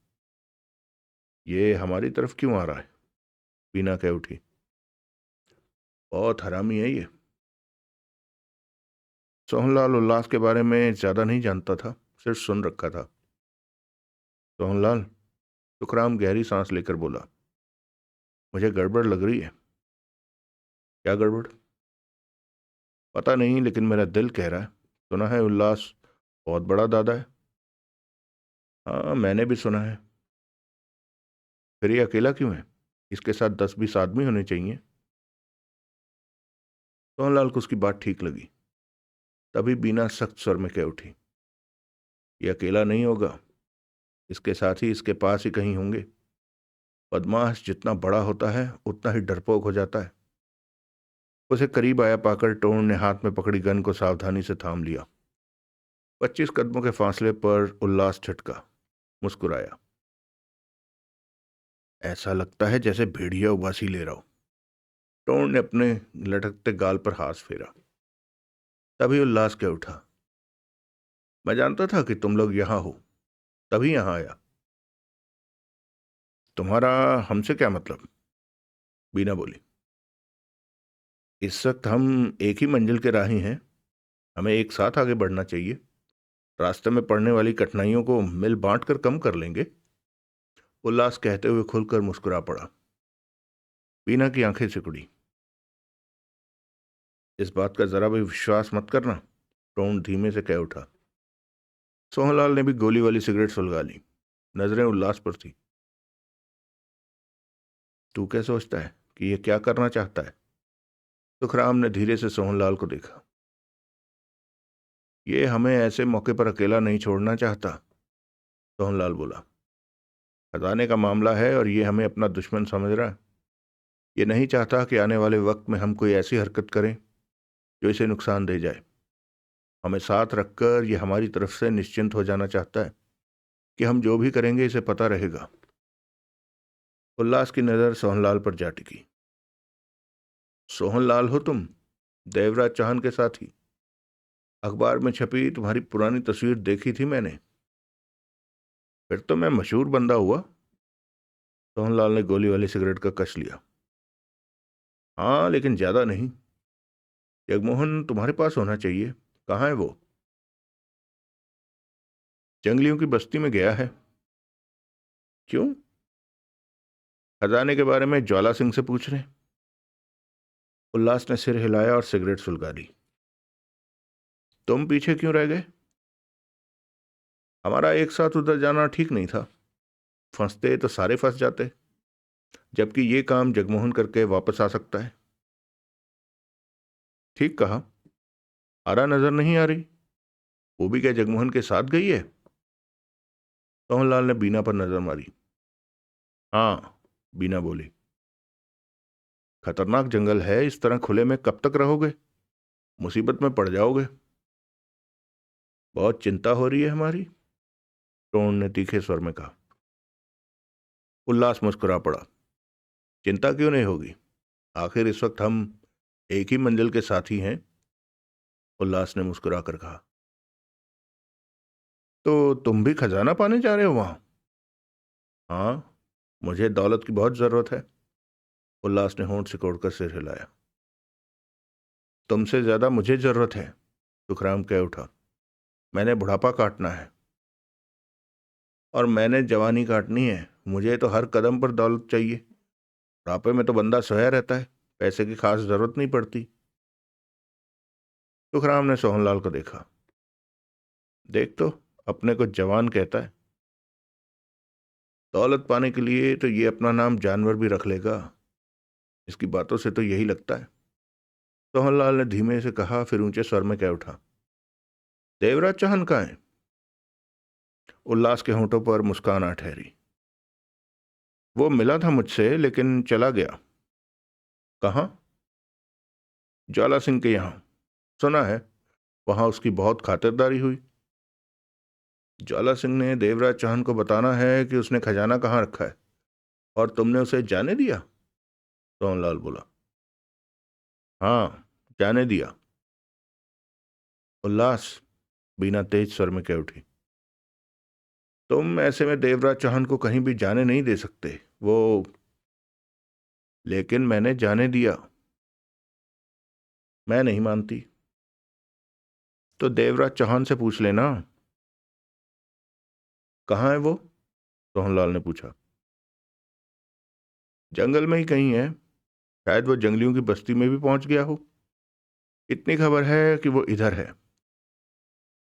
ये हमारी तरफ क्यों आ रहा है? बीना कह उठी। बहुत हरामी है ये। सोहनलाल उल्लास के बारे में ज्यादा नहीं जानता था, सिर्फ सुन रखा था। सोहनलाल, सुखराम गहरी सांस लेकर बोला। मुझे गड़बड़ लग रही है। क्या गड़बड़? पता नहीं, लेकिन मेरा दिल कह रहा है। सुना है उल्लास बहुत बड़ा दादा है। हाँ, मैंने भी सुना है। फिर ये अकेला क्यों है? इसके साथ 10-20 आदमी होने चाहिए। सोहनलाल को उसकी बात ठीक लगी। तभी बीना सख्त स्वर में कह उठी, ये अकेला नहीं होगा, इसके साथ ही इसके पास ही कहीं होंगे। बदमाश जितना बड़ा होता है उतना ही डरपोक हो जाता है। उसे करीब आया पाकर टोन ने हाथ में पकड़ी गन को सावधानी से थाम लिया। 25 कदमों के फासले पर उल्लास छटका, मुस्कुराया। ऐसा लगता है जैसे भेड़िया उबासी ले रहा हो। टोन ने अपने लटकते गाल पर हाथ फेरा। तभी उल्लास कह उठा, मैं जानता था कि तुम लोग यहां हो, तभी यहां आया। तुम्हारा हमसे क्या मतलब? बीना बोली। इस वक्त हम एक ही मंजिल के राही हैं, हमें एक साथ आगे बढ़ना चाहिए। रास्ते में पड़ने वाली कठिनाइयों को मिल बांट कर कम कर लेंगे। उल्लास कहते हुए खुलकर मुस्कुरा पड़ा। बीना की आंखें सिकुड़ी। इस बात का जरा भी विश्वास मत करना, टोन धीमे से कह उठा। सोहनलाल ने भी गोली वाली सिगरेट सुलगा ली। नजरें उल्लास पर थी। तू क्या सोचता है कि ये क्या करना चाहता है? सुखराम ने धीरे से सोहनलाल को देखा। ये हमें ऐसे मौके पर अकेला नहीं छोड़ना चाहता, सोहनलाल बोला। खजाने का मामला है और ये हमें अपना दुश्मन समझ रहा है। ये नहीं चाहता कि आने वाले वक्त में हम कोई ऐसी हरकत करें जो इसे नुकसान दे जाए। हमें साथ रखकर ये हमारी तरफ से निश्चिंत हो जाना चाहता है कि हम जो भी करेंगे इसे पता रहेगा। उल्लास की नजर सोहनलाल पर जा टिकी। सोहनलाल हो तुम? देवराज चौहान के साथी? अखबार में छपी तुम्हारी पुरानी तस्वीर देखी थी मैंने। फिर तो मैं मशहूर बंदा हुआ। सोहनलाल ने गोली वाली सिगरेट का कश लिया। हाँ, लेकिन ज्यादा नहीं। जगमोहन तुम्हारे पास होना चाहिए। कहाँ है वो? जंगलियों की बस्ती में गया है। क्यों? खजाने के बारे में ज्वाला सिंह से पूछ रहे। उल्लास ने सिर हिलाया और सिगरेट सुलगा ली। तुम पीछे क्यों रह गए? हमारा एक साथ उधर जाना ठीक नहीं था। फंसते तो सारे फंस जाते, जबकि ये काम जगमोहन करके वापस आ सकता है। ठीक कहा। आरा नजर नहीं आ रही। वो भी क्या जगमोहन के साथ गई है? सोहनलाल ने बीना पर नजर मारी। हाँ, बीना बोली। खतरनाक जंगल है, इस तरह खुले में कब तक रहोगे? मुसीबत में पड़ जाओगे। बहुत चिंता हो रही है हमारी, टोन ने तीखे स्वर में कहा। उल्लास मुस्कुरा पड़ा। चिंता क्यों नहीं होगी? आखिर इस वक्त हम एक ही मंजिल के साथी हैं। उल्लास ने मुस्कुरा कर कहा। तो तुम भी खजाना पाने जा रहे हो वहां? हाँ, मुझे दौलत की बहुत जरूरत है। उल्लास ने होंठ सिकोड़कर सिर हिलाया। तुमसे ज्यादा मुझे जरूरत है, सुखराम कह उठा। मैंने बुढ़ापा काटना है। और मैंने जवानी काटनी है। मुझे तो हर कदम पर दौलत चाहिए। बुढ़ापे में तो बंदा सोया रहता है, पैसे की खास जरूरत नहीं पड़ती। सुखराम ने सोहनलाल को देखा। देख तो, अपने को जवान कहता है। दौलत पाने के लिए तो ये अपना नाम जानवर भी रख लेगा। इसकी बातों से तो यही लगता है। सोहनलाल ने धीमे से कहा, फिर ऊंचे स्वर में कह उठा। देवराज चौहान कहाँ है? उल्लास के होंठों पर मुस्कान आ ठहरी। वो मिला था मुझसे लेकिन चला गया। कहाँ? ज्वाला सिंह के यहाँ। सुना है वहां उसकी बहुत खातिरदारी हुई। ज्वाला सिंह ने देवराज चौहान को बताना है कि उसने खजाना कहाँ रखा है, और तुमने उसे जाने दिया? सोहनलाल बोला। हाँ, जाने दिया। उल्लास, बीना तेज स्वर में कह उठी। तुम ऐसे में देवराज चौहान को कहीं भी जाने नहीं दे सकते। वो। लेकिन मैंने जाने दिया। मैं नहीं मानती। तो देवराज चौहान से पूछ लेना। कहाँ है वो? सोहनलाल ने पूछा। जंगल में ही कहीं है। शायद वो जंगलियों की बस्ती में भी पहुंच गया हो। इतनी खबर है कि वो इधर है।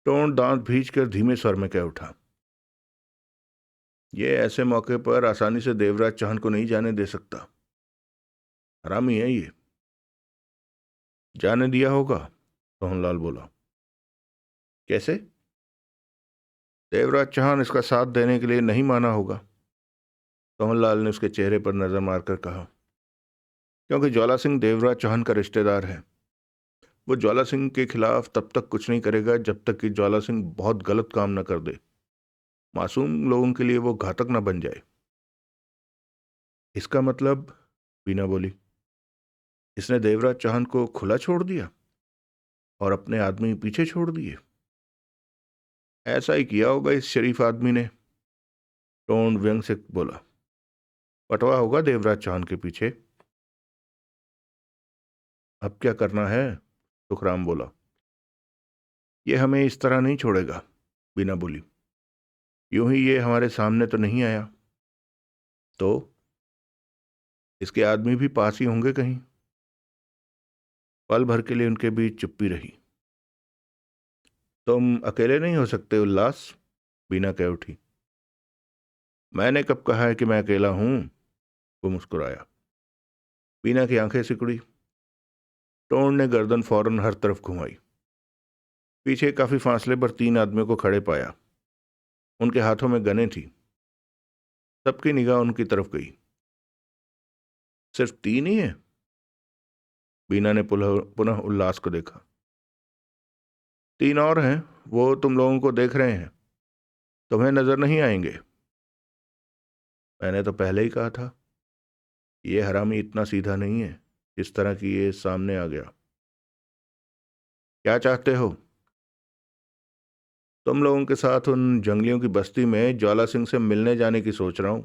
टोन दांत भींच कर धीमे स्वर में कह उठा। ये ऐसे मौके पर आसानी से देवराज चौहान को नहीं जाने दे सकता। हरामी है ये। जाने दिया होगा, सोहनलाल बोला। कैसे? देवराज चौहान इसका साथ देने के लिए नहीं माना होगा, सोहनलाल ने उसके चेहरे पर नजर मारकर कहा। क्योंकि ज्वाला सिंह देवराज चौहान का रिश्तेदार है। वो ज्वाला सिंह के खिलाफ तब तक कुछ नहीं करेगा जब तक कि ज्वाला सिंह बहुत गलत काम न कर दे, मासूम लोगों के लिए वो घातक न बन जाए। इसका मतलब? बीना बोली। इसने देवराज चौहान को खुला छोड़ दिया और अपने आदमी पीछे छोड़ दिए। ऐसा ही किया होगा इस शरीफ आदमी ने, टोन व्यंग से बोला। पटवा होगा देवराज चौहान के पीछे। अब क्या करना है? सुखराम बोला। ये हमें इस तरह नहीं छोड़ेगा, बीना बोली। यूं ही ये हमारे सामने तो नहीं आया, तो इसके आदमी भी पास ही होंगे कहीं। पल भर के लिए उनके बीच चुप्पी रही। तुम अकेले नहीं हो सकते उल्लास, बीना कह उठी। मैंने कब कहा है कि मैं अकेला हूं? वो मुस्कुराया। बीना की आंखें सिकुड़ी। टोन ने गर्दन फौरन हर तरफ घुमाई। पीछे काफी फासले पर 3 आदमियों को खड़े पाया। उनके हाथों में गनें थी। सबकी निगाह उनकी तरफ गई। सिर्फ 3 ही है? बीना ने पुनः पुनः उल्लास को देखा। 3 और हैं, वो तुम लोगों को देख रहे हैं, तुम्हें नजर नहीं आएंगे। मैंने तो पहले ही कहा था, ये हरामी इतना सीधा नहीं है जिस तरह की ये सामने आ गया। क्या चाहते हो? तुम लोगों के साथ उन जंगलियों की बस्ती में ज्वाला सिंह से मिलने जाने की सोच रहा हूं।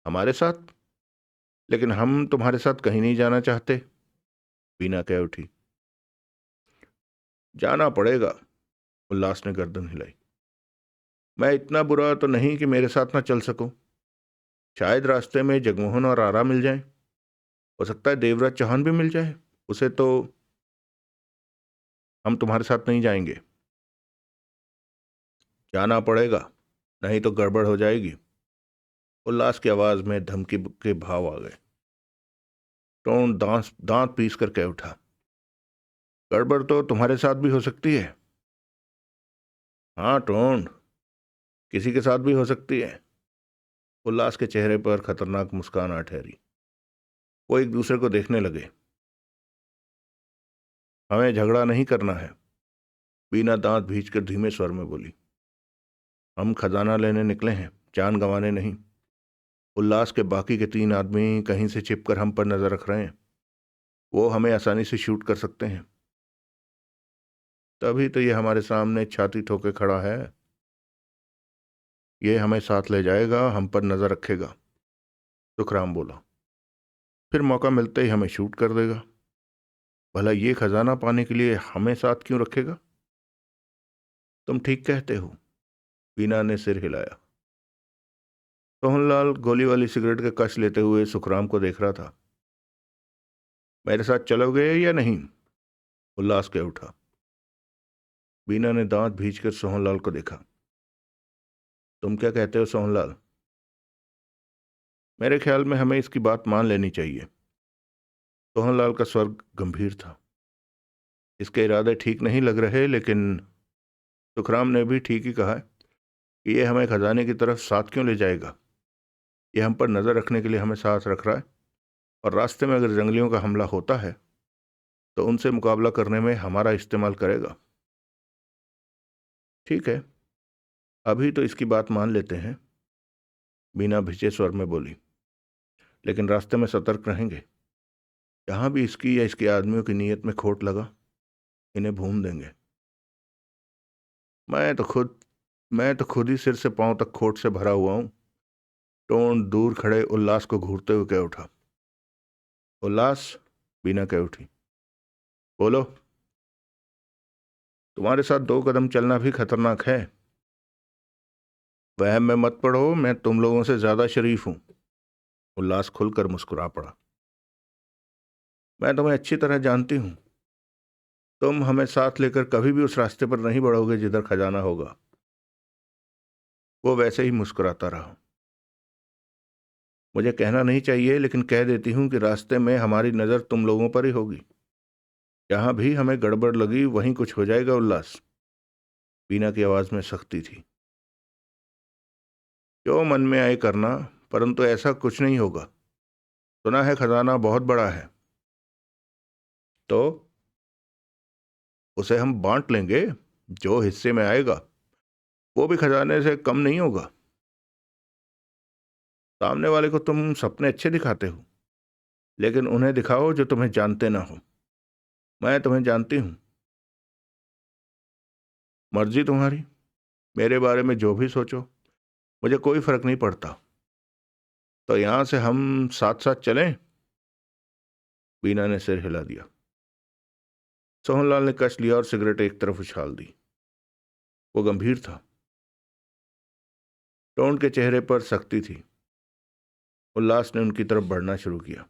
हमारे साथ? लेकिन हम तुम्हारे साथ कहीं नहीं जाना चाहते, बीना कह उठी। जाना पड़ेगा, उल्लास ने गर्दन हिलाई। मैं इतना बुरा तो नहीं कि मेरे साथ ना चल सको। शायद रास्ते में जगमोहन और आरा मिल जाए। हो सकता है देवराज चौहान भी मिल जाए, उसे तो। हम तुम्हारे साथ नहीं जाएंगे। जाना पड़ेगा, नहीं तो गड़बड़ हो जाएगी। उल्लास की आवाज में धमकी के भाव आ गए। टोन दांत दांत पीस कर कह उठा। गड़बड़ तो तुम्हारे साथ भी हो सकती है। हाँ टोन, किसी के साथ भी हो सकती है। उल्लास के चेहरे पर खतरनाक मुस्कान आ ठहरी। वो एक दूसरे को देखने लगे। हमें झगड़ा नहीं करना है, बीना दांत भींचकर धीमे स्वर में बोली। हम खजाना लेने निकले हैं, जान गंवाने नहीं। उल्लास के बाकी के 3 आदमी कहीं से छिपकर हम पर नजर रख रहे हैं। वो हमें आसानी से शूट कर सकते हैं। तभी तो ये हमारे सामने छाती ठोके खड़ा है। ये हमें साथ ले जाएगा, हम पर नजर रखेगा, सुखराम बोला। फिर मौका मिलते ही हमें शूट कर देगा। भला ये खजाना पाने के लिए हमें साथ क्यों रखेगा? तुम ठीक कहते हो, बीना ने सिर हिलाया। सोहनलाल गोली वाली सिगरेट के कश लेते हुए सुखराम को देख रहा था। मेरे साथ चलोगे या नहीं? उल्लास कह उठा। बीना ने दांत भींचकर सोहनलाल को देखा। तुम क्या कहते हो सोहनलाल? मेरे ख्याल में हमें इसकी बात मान लेनी चाहिए। सोहनलाल का स्वर गंभीर था। इसके इरादे ठीक नहीं लग रहे, लेकिन सुखराम ने भी ठीक ही कहा है कि ये हमें खजाने की तरफ साथ क्यों ले जाएगा। ये हम पर नजर रखने के लिए हमें साथ रख रहा है, और रास्ते में अगर जंगलियों का हमला होता है तो उनसे मुकाबला करने में हमारा इस्तेमाल करेगा। ठीक है, अभी तो इसकी बात मान लेते हैं, बीना भिजे स्वर में बोली। लेकिन रास्ते में सतर्क रहेंगे। जहां भी इसकी या इसके आदमियों की नीयत में खोट लगा, इन्हें भून देंगे। मैं तो खुद मैं तो खुद ही सिर से पांव तक खोट से भरा हुआ हूं, टोन दूर खड़े उल्लास को घूरते हुए कह उठा। उल्लास, बीना कह उठी। बोलो। तुम्हारे साथ 2 कदम चलना भी खतरनाक है। वहम में मत पड़ो, मैं तुम लोगों से ज्यादा शरीफ हूं। उल्लास खुलकर मुस्कुरा पड़ा। मैं तुम्हें अच्छी तरह जानती हूं। तुम हमें साथ लेकर कभी भी उस रास्ते पर नहीं बढ़ोगे जिधर खजाना होगा। वो वैसे ही मुस्कुराता रहा। मुझे कहना नहीं चाहिए, लेकिन कह देती हूं कि रास्ते में हमारी नज़र तुम लोगों पर ही होगी। जहां भी हमें गड़बड़ लगी वहीं कुछ हो जाएगा उल्लास। बीना की आवाज में सख्ती थी। जो मन में आए करना, परंतु ऐसा कुछ नहीं होगा। सुना है खजाना बहुत बड़ा है, तो उसे हम बांट लेंगे। जो हिस्से में आएगा वो भी खजाने से कम नहीं होगा। सामने वाले को तुम सपने अच्छे दिखाते हो, लेकिन उन्हें दिखाओ जो तुम्हें जानते ना हो। मैं तुम्हें जानती हूं। मर्जी तुम्हारी, मेरे बारे में जो भी सोचो, मुझे कोई फर्क नहीं पड़ता। तो यहां से हम साथ साथ चलें? बीना ने सिर हिला दिया। सोहनलाल ने कश लिया और सिगरेट एक तरफ उछाल दी। वो गंभीर था। टोंड के चेहरे पर सख्ती थी। उल्लास ने उनकी तरफ बढ़ना शुरू किया।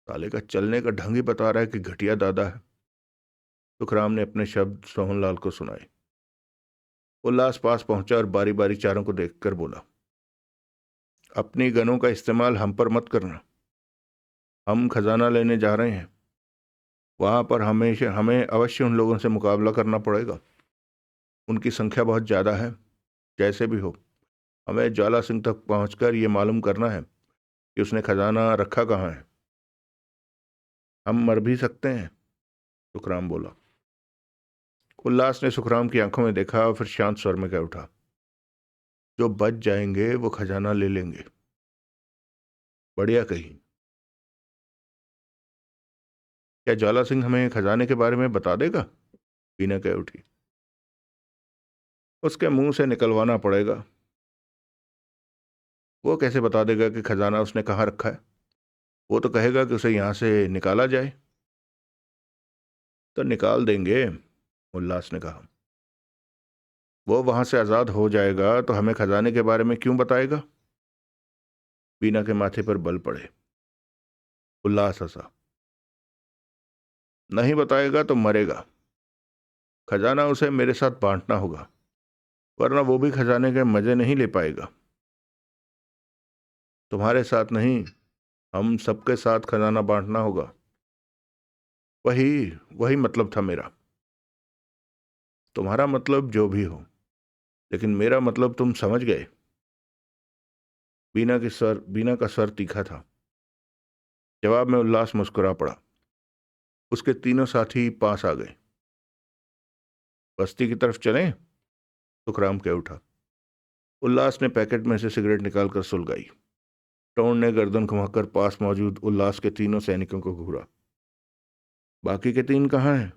साले का चलने का ढंग ही बता रहा है कि घटिया दादा है। सुखराम ने अपने शब्द सोहनलाल को सुनाए। उल्लास पास पहुंचा और बारी बारी चारों को देखकर बोला, अपनी गनों का इस्तेमाल हम पर मत करना। हम खजाना लेने जा रहे हैं। वहां पर हमेशा हमें अवश्य उन लोगों से मुकाबला करना पड़ेगा। उनकी संख्या बहुत ज्यादा है। जैसे भी हो, हमें ज्वाला सिंह तक पहुंचकर यह मालूम करना है कि उसने खजाना रखा कहाँ है। हम मर भी सकते हैं, सुखराम बोला। उल्लास ने सुखराम की आंखों में देखा और फिर शांत स्वर में कह उठा, जो बच जाएंगे वो खजाना ले लेंगे। बढ़िया कही। क्या ज्वाला सिंह हमें खजाने के बारे में बता देगा? बीना कह उठी। उसके मुंह से निकलवाना पड़ेगा। वो कैसे बता देगा कि खजाना उसने कहाँ रखा है? वो तो कहेगा कि उसे यहां से निकाला जाए। तो निकाल देंगे, उल्लास ने कहा। वो वहां से आजाद हो जाएगा तो हमें खजाने के बारे में क्यों बताएगा? बीना के माथे पर बल पड़े। उल्लास हंसा। नहीं बताएगा तो मरेगा। खजाना उसे मेरे साथ बांटना होगा, वरना वो भी खजाने के मजे नहीं ले पाएगा। तुम्हारे साथ नहीं, हम सबके साथ खजाना बांटना होगा। वही वही मतलब था मेरा। तुम्हारा मतलब जो भी हो, लेकिन मेरा मतलब तुम समझ गए। बीना का स्वर तीखा था। जवाब में उल्लास मुस्कुरा पड़ा। उसके तीनों साथी पास आ गए। बस्ती की तरफ चलें? सुखराम कह उठा। उल्लास ने पैकेट में से सिगरेट निकालकर सुलगाई। टोन ने गर्दन घुमाकर पास मौजूद उल्लास के तीनों सैनिकों को घूरा। बाकी के तीन कहाँ हैं?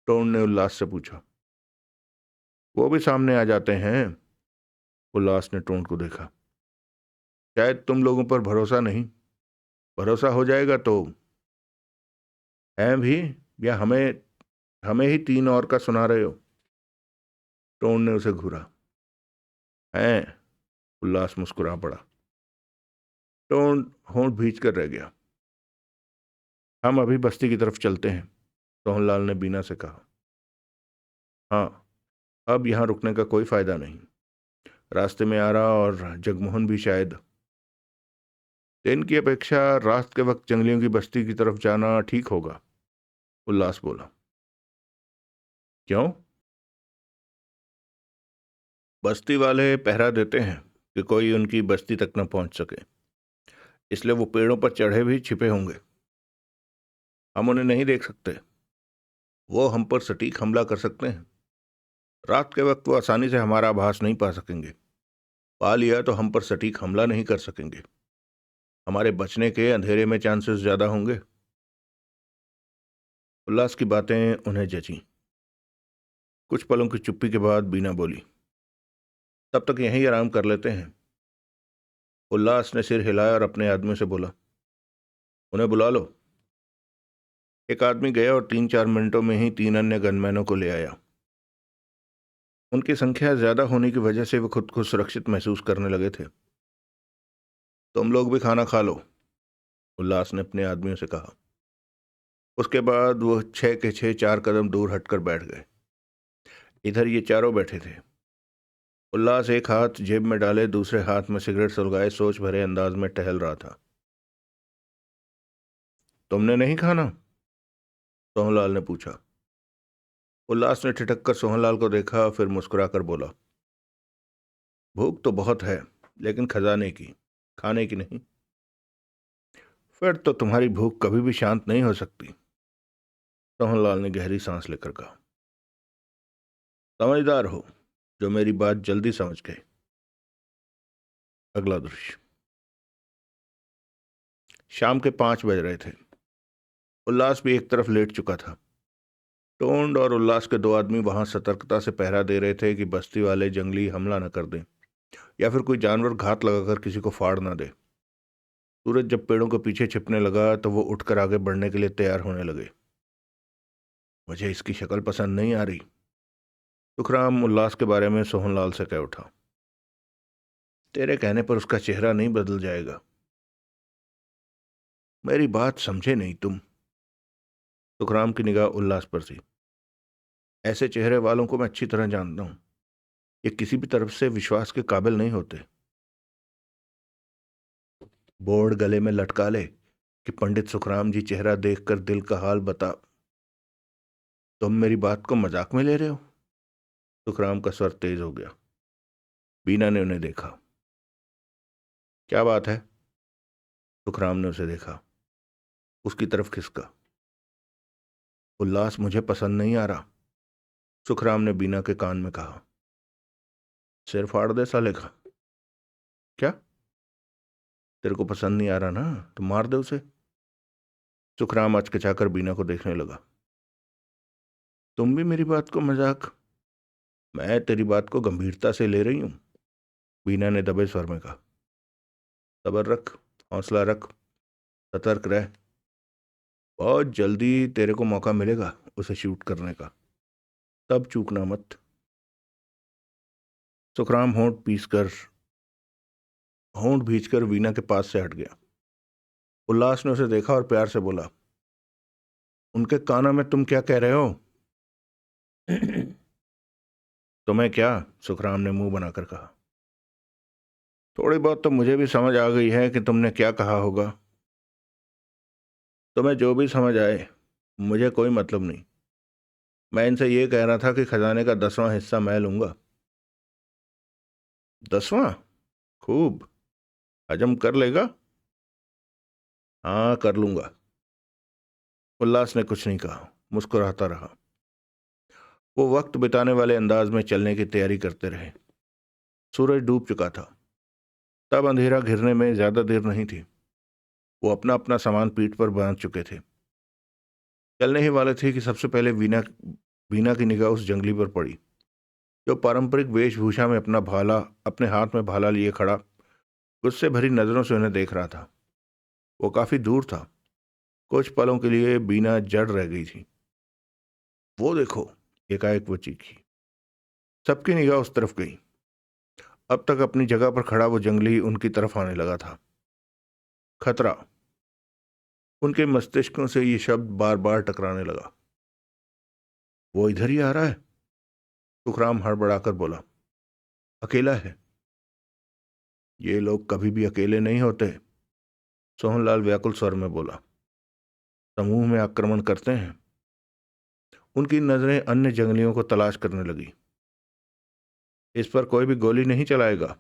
टोन ने उल्लास से पूछा। वो भी सामने आ जाते हैं। उल्लास ने टोन को देखा। शायद तुम लोगों पर भरोसा नहीं। भरोसा हो जाएगा तो हैं भी, या हमें हमें ही तीन और का सुना रहे हो? टोन ने उसे घूरा। हैं? उल्लास मुस्कुरा पड़ा। टोन होंठ भींच कर रह गया। हम अभी बस्ती की तरफ चलते हैं, सोहनलाल ने बीना से कहा। हाँ, अब यहां रुकने का कोई फायदा नहीं। रास्ते में आ रहा और जगमोहन भी शायद। दिन की अपेक्षा रात के वक्त जंगलियों की बस्ती की तरफ जाना ठीक होगा, उल्लास बोला। क्यों? बस्ती वाले पहरा देते हैं कि कोई उनकी बस्ती तक न पहुंच सके, इसलिए वो पेड़ों पर चढ़े भी छिपे होंगे। हम उन्हें नहीं देख सकते। वो हम पर सटीक हमला कर सकते हैं। रात के वक्त वो आसानी से हमारा आभास नहीं पा सकेंगे। पा लिया तो हम पर सटीक हमला नहीं कर सकेंगे। हमारे बचने के अंधेरे में चांसेस ज्यादा होंगे। उल्लास की बातें उन्हें जची। कुछ पलों की चुप्पी के बाद बीना बोली, तब तक यहीं आराम कर लेते हैं। उल्लास ने सिर हिलाया और अपने आदमी से बोला, उन्हें बुला लो। एक आदमी गया और 3-4 मिनटों में ही 3 अन्य गनमैनों को ले आया। उनकी संख्या ज्यादा होने की वजह से वे खुद को सुरक्षित महसूस करने लगे थे। तुम लोग भी खाना खा लो, उल्लास ने अपने आदमियों से कहा। उसके बाद वो 6 के 6 4 कदम दूर हटकर बैठ गए। इधर ये चारों बैठे थे। उल्लास एक हाथ जेब में डाले दूसरे हाथ में सिगरेट सुलगाए सोच भरे अंदाज में टहल रहा था। तुमने नहीं खाना? सोहनलाल ने पूछा। उल्लास ने ठिठक कर सोहनलाल को देखा, फिर मुस्कुराकर बोला, भूख तो बहुत है, लेकिन खजाने की, खाने की नहीं। फिर तो तुम्हारी भूख कभी भी शांत नहीं हो सकती। सोहनलाल ने गहरी सांस लेकर कहा। समझदार हो, जो मेरी बात जल्दी समझ गए। अगला दृश्य। शाम के 5 बज रहे थे। उल्लास भी एक तरफ लेट चुका था। टोंड और उल्लास के 2 आदमी वहां सतर्कता से पहरा दे रहे थे कि बस्ती वाले जंगली हमला न कर दें या फिर कोई जानवर घात लगाकर किसी को फाड़ ना दे। सूरज जब पेड़ों के पीछे छिपने लगा तो वो उठकर आगे बढ़ने के लिए तैयार होने लगे। मुझे इसकी शक्ल पसंद नहीं आ रही, सुखराम उल्लास के बारे में सोहनलाल से कह उठा। तेरे कहने पर उसका चेहरा नहीं बदल जाएगा। मेरी बात समझे नहीं तुम। सुखराम की निगाह उल्लास पर थी। ऐसे चेहरे वालों को मैं अच्छी तरह जानता हूं। ये किसी भी तरफ से विश्वास के काबिल नहीं होते। बोर्ड गले में लटका ले कि पंडित सुखराम जी चेहरा देखकर दिल का हाल बता। तुम मेरी बात को मजाक में ले रहे हो? सुखराम का स्वर तेज हो गया। बीना ने उन्हें देखा। क्या बात है? सुखराम ने उसे देखा, उसकी तरफ खिसका। उल्लास मुझे पसंद नहीं आ रहा, सुखराम ने बीना के कान में कहा। सिर फाड़ दे साले का। क्या? तेरे को पसंद नहीं आ रहा ना, तो मार दे उसे। सुखराम अचकचाकर बीना को देखने लगा। तुम भी मेरी बात को मजाक? मैं तेरी बात को गंभीरता से ले रही हूं, बीना ने दबे स्वर में कहा। सब्र रख, हौसला रख, सतर्क रह। बहुत जल्दी तेरे को मौका मिलेगा उसे शूट करने का, तब चूकना मत। सुखराम होंठ भींचकर वीना के पास से हट गया। उल्लास ने उसे देखा और प्यार से बोला, उनके कानों में तुम क्या कह रहे हो? तुम्हें क्या? सुखराम ने मुंह बनाकर कहा। थोड़ी बहुत तो मुझे भी समझ आ गई है कि तुमने क्या कहा होगा। तुम्हें जो भी समझ आए, मुझे कोई मतलब नहीं। मैं इनसे ये कह रहा था कि खजाने का 10वां हिस्सा मैं लूंगा। 10वां? खूब। हजम कर लेगा? हाँ, कर लूंगा। उल्लास ने कुछ नहीं कहा, मुस्कुराता रहा। वो वक्त बिताने वाले अंदाज में चलने की तैयारी करते रहे। सूरज डूब चुका था। तब अंधेरा घिरने में ज्यादा देर नहीं थी। वो अपना अपना सामान पीठ पर बांध चुके थे। चलने ही वाले थे कि सबसे पहले वीना वीना की निगाह उस जंगली पर पड़ी, जो पारंपरिक वेशभूषा में अपने हाथ में भाला लिए खड़ा गुस्से भरी नजरों से उन्हें देख रहा था। वो काफी दूर था। कुछ पलों के लिए बीना जड़ रह गई थी। वो देखो, एकाएक वो चीखी। सबकी निगाह उस तरफ गई। अब तक अपनी जगह पर खड़ा वो जंगली उनकी तरफ आने लगा था। खतरा। उनके मस्तिष्कों से ये शब्द बार बार टकराने लगा। वो इधर ही आ रहा है, सुखराम हड़बड़ाकर बोला। अकेला है। ये लोग कभी भी अकेले नहीं होते, सोहनलाल व्याकुल स्वर में बोला। समूह में आक्रमण करते हैं। उनकी नजरें अन्य जंगलियों को तलाश करने लगी। इस पर कोई भी गोली नहीं चलाएगा,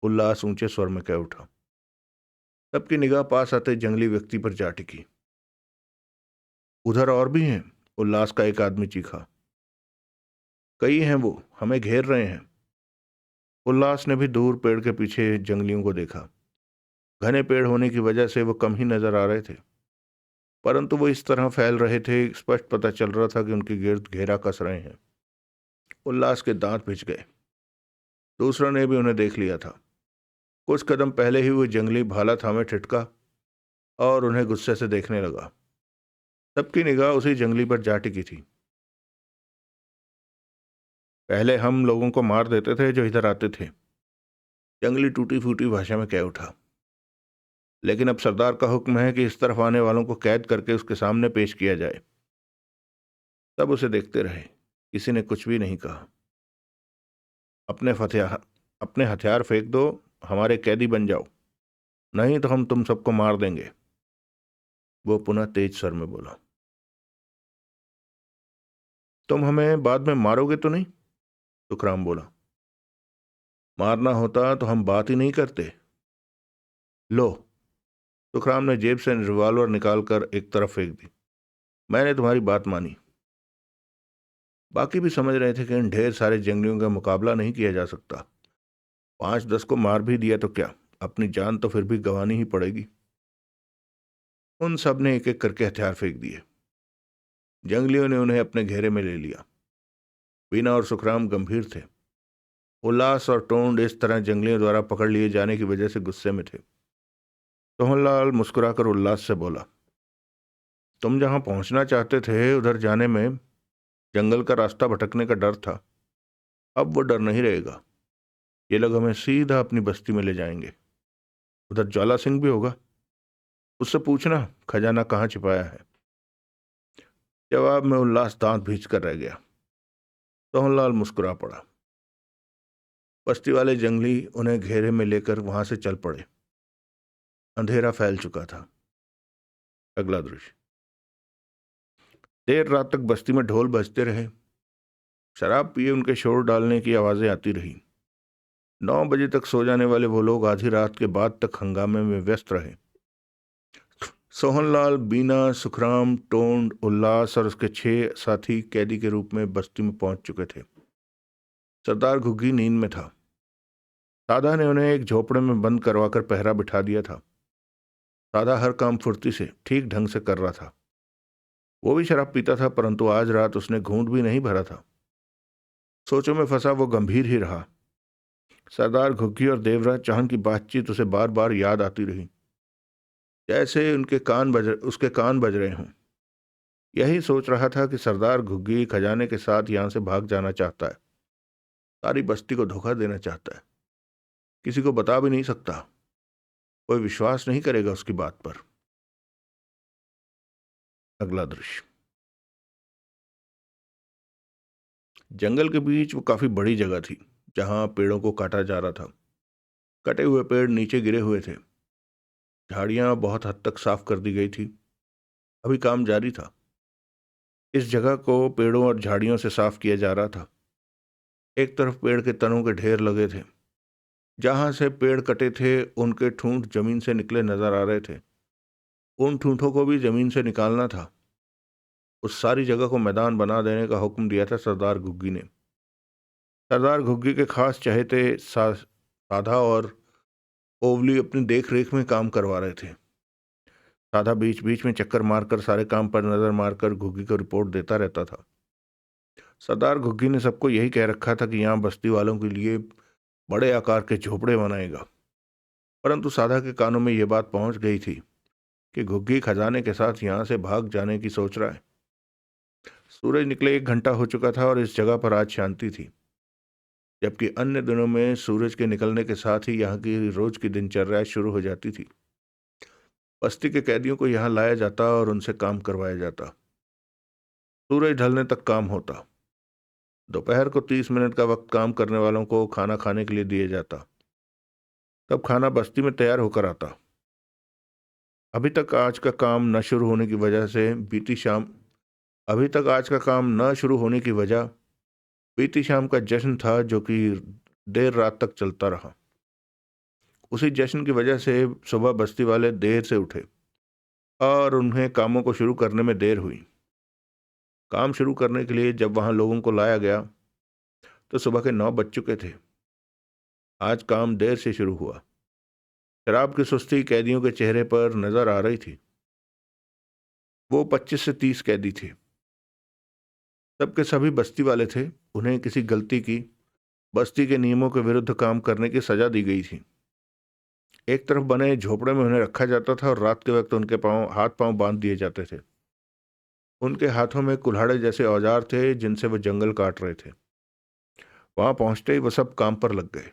उल्लास ऊंचे स्वर में कह उठा। सबकी निगाह पास आते जंगली व्यक्ति पर जा टिकी। उधर और भी हैं, उल्लास का एक आदमी चीखा। कई हैं, वो हमें घेर रहे हैं। उल्लास ने भी दूर पेड़ के पीछे जंगलियों को देखा। घने पेड़ होने की वजह से वो कम ही नजर आ रहे थे, परंतु वो इस तरह फैल रहे थे, स्पष्ट पता चल रहा था कि उनके गिर्द घेरा कस रहे हैं। उल्लास के दांत भिज गए। दूसरों ने भी उन्हें देख लिया था। कुछ कदम पहले ही वो जंगली भाला थामे ठिठका और उन्हें गुस्से से देखने लगा। सबकी निगाह उसी जंगली पर जा टिकी थी। पहले हम लोगों को मार देते थे जो इधर आते थे, जंगली टूटी फूटी भाषा में कह उठा। लेकिन अब सरदार का हुक्म है कि इस तरफ आने वालों को कैद करके उसके सामने पेश किया जाए। सब उसे देखते रहे, किसी ने कुछ भी नहीं कहा। अपने हथियार फेंक दो, हमारे कैदी बन जाओ, नहीं तो हम तुम सबको मार देंगे। वो पुनः तेज स्वर में बोला। तुम हमें बाद में मारोगे तो नहीं? सुखराम बोला। मारना होता तो हम बात ही नहीं करते। लो। सुखराम ने जेब से रिवॉल्वर निकालकर एक तरफ फेंक दी। मैंने तुम्हारी बात मानी। बाकी भी समझ रहे थे कि इन ढेर सारे जंगलियों का मुकाबला नहीं किया जा सकता। 5-10 को मार भी दिया तो क्या, अपनी जान तो फिर भी गंवानी ही पड़ेगी। उन सब ने एक एक करके हथियार फेंक दिए। जंगलियों ने उन्हें अपने घेरे में ले लिया। बीना और सुखराम गंभीर थे। उल्लास और टोंड इस तरह जंगलियों द्वारा पकड़ लिए जाने की वजह से गुस्से में थे। सोहनलाल मुस्कुराकर उल्लास से बोला, तुम जहां पहुंचना चाहते थे उधर जाने में जंगल का रास्ता भटकने का डर था। अब वो डर नहीं रहेगा। ये लोग हमें सीधा अपनी बस्ती में ले जाएंगे। उधर ज्वाला सिंह भी होगा, उससे पूछना खजाना कहाँ छिपाया है। जवाब में उल्लास दांत भींच कर रह गया। सोहनलाल मुस्कुरा पड़ा। बस्ती वाले जंगली उन्हें घेरे में लेकर वहां से चल पड़े। अंधेरा फैल चुका था। अगला दृश्य। देर रात तक बस्ती में ढोल बजते रहे। शराब पिए उनके शोर डालने की आवाजें आती रही। 9 बजे तक सो जाने वाले वो लोग आधी रात के बाद तक हंगामे में व्यस्त रहे। सोहनलाल, बीना, सुखराम, टोंड, उल्लास और उसके 6 साथी कैदी के रूप में बस्ती में पहुंच चुके थे। सरदार घुग्गी नींद में था। सादा ने उन्हें एक झोपड़े में बंद करवाकर पहरा बिठा दिया था। सादा हर काम फुर्ती से ठीक ढंग से कर रहा था। वो भी शराब पीता था, परंतु आज रात उसने घूंट भी नहीं भरा था। सोचों में फंसा वो गंभीर ही रहा। सरदार घुग्गी और देवराज चौहान की बातचीत उसे बार बार याद आती रही, जैसे उसके कान बज रहे हों। यही सोच रहा था कि सरदार घुग्गी खजाने के साथ यहां से भाग जाना चाहता है। सारी बस्ती को धोखा देना चाहता है। किसी को बता भी नहीं सकता। कोई विश्वास नहीं करेगा उसकी बात पर। अगला दृश्य। जंगल के बीच वो काफी बड़ी जगह थी जहां पेड़ों को काटा जा रहा था। कटे हुए पेड़ नीचे गिरे हुए थे। झाड़ियां बहुत हद तक साफ कर दी गई थी। अभी काम जारी था। इस जगह को पेड़ों और झाड़ियों से साफ किया जा रहा था। एक तरफ पेड़ के तनों के ढेर लगे थे। जहां से पेड़ कटे थे उनके ठूंठ जमीन से निकले नजर आ रहे थे। उन ठूंठों को भी जमीन से निकालना था। उस सारी जगह को मैदान बना देने का हुक्म दिया था सरदार घुग्गी ने। सरदार घुग्गी के खास चहेते साधा और ओवली अपनी देख रेख में काम करवा रहे थे। साधा बीच बीच में चक्कर मारकर सारे काम पर नजर मारकर घुग्गी को रिपोर्ट देता रहता था। सरदार घुग्गी ने सबको यही कह रखा था कि यहाँ बस्ती वालों के लिए बड़े आकार के झोपड़े बनाएगा, परंतु साधा के कानों में यह बात पहुंच गई थी कि घुग्गी खजाने के साथ यहाँ से भाग जाने की सोच रहा है। सूरज निकले 1 घंटा हो चुका था और इस जगह पर आज शांति थी, जबकि अन्य दिनों में सूरज के निकलने के साथ ही यहाँ की रोज की दिनचर्या शुरू हो जाती थी। बस्ती के कैदियों को यहाँ लाया जाता और उनसे काम करवाया जाता। सूरज ढलने तक काम होता। दोपहर को 30 मिनट का वक्त काम करने वालों को खाना खाने के लिए दिया जाता। तब खाना बस्ती में तैयार होकर आता। अभी तक आज का काम न शुरू होने की वजह से बीती शाम अभी तक आज का काम न शुरू होने की वजह बीती शाम का जश्न था, जो कि देर रात तक चलता रहा। उसी जश्न की वजह से सुबह बस्ती वाले देर से उठे और उन्हें कामों को शुरू करने में देर हुई। काम शुरू करने के लिए जब वहां लोगों को लाया गया तो सुबह के 9 बज चुके थे। आज काम देर से शुरू हुआ। शराब की सुस्ती कैदियों के चेहरे पर नजर आ रही थी। वो 25 से 30 कैदी थे। सबके सभी बस्ती वाले थे। उन्हें किसी गलती की, बस्ती के नियमों के विरुद्ध काम करने की सजा दी गई थी। एक तरफ बने झोपड़े में उन्हें रखा जाता था और रात के वक्त उनके हाथ पांव बांध दिए जाते थे। उनके हाथों में कुल्हाड़े जैसे औजार थे जिनसे वो जंगल काट रहे थे। वहां पहुंचते ही वो सब काम पर लग गए।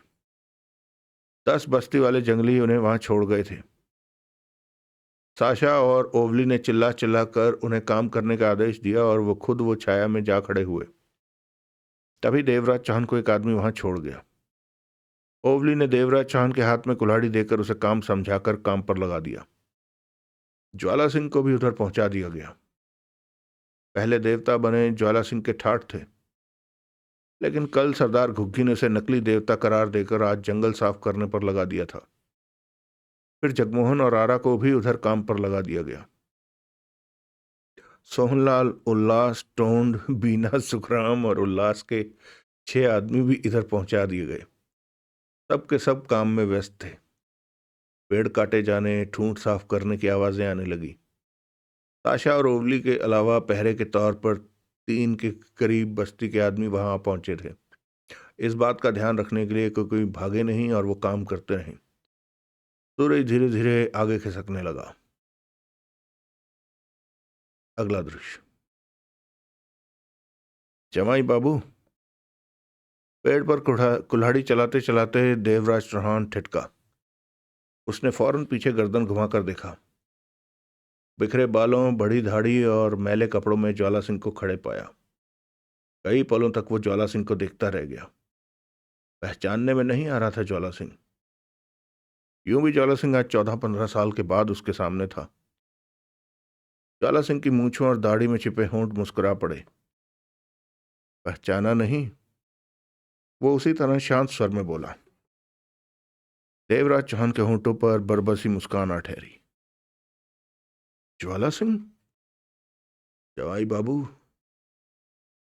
10 बस्ती वाले जंगली उन्हें वहां छोड़ गए थे। साशा और ओवली ने चिल्ला चिल्ला कर उन्हें काम करने का आदेश दिया और वो खुद वो छाया में जा खड़े हुए। तभी देवराज चौहान को एक आदमी वहां छोड़ गया। ओवली ने देवराज चौहान के हाथ में कुल्हाड़ी देकर उसे काम समझाकर काम पर लगा दिया। ज्वाला सिंह को भी उधर पहुंचा दिया गया। पहले देवता बने ज्वाला सिंह के ठाठ थे, लेकिन कल सरदार घुग्गी ने उसे नकली देवता करार देकर आज जंगल साफ करने पर लगा दिया था। फिर जगमोहन और आरा को भी उधर काम पर लगा दिया गया। सोहनलाल, उल्लास, टोंड, बीना, सुखराम और उल्लास के 6 आदमी भी इधर पहुंचा दिए गए। सब के सब काम में व्यस्त थे। पेड़ काटे जाने, ठूंठ साफ करने की आवाजें आने लगी। ताशा और ओवली के अलावा पहरे के तौर पर 3 के करीब बस्ती के आदमी वहां पहुंचे थे, इस बात का ध्यान रखने के लिए कि कोई भागे नहीं और वो काम करते रहें। सूरज धीरे धीरे आगे खिसकने लगा। अगला दृश्य। जमाई बाबू। पेड़ पर कुल्हाड़ी चलाते चलाते देवराज चौहान ठिठका। उसने फौरन पीछे गर्दन घुमाकर देखा। बिखरे बालों, बड़ी दाढ़ी और मैले कपड़ों में ज्वाला सिंह को खड़े पाया। कई पलों तक वो ज्वाला सिंह को देखता रह गया। पहचानने में नहीं आ रहा था ज्वाला सिंह। यूं भी ज्वाला सिंह आज 14-15 साल के बाद उसके सामने था। ज्वाला सिंह की मूंछों और दाढ़ी में छिपे होंठ मुस्कुरा पड़े। पहचाना नहीं? वो उसी तरह शांत स्वर में बोला। देवराज चौहान के होंठों पर बरबसी मुस्कान आ ठहरी। ज्वाला सिंह? जवाई बाबू।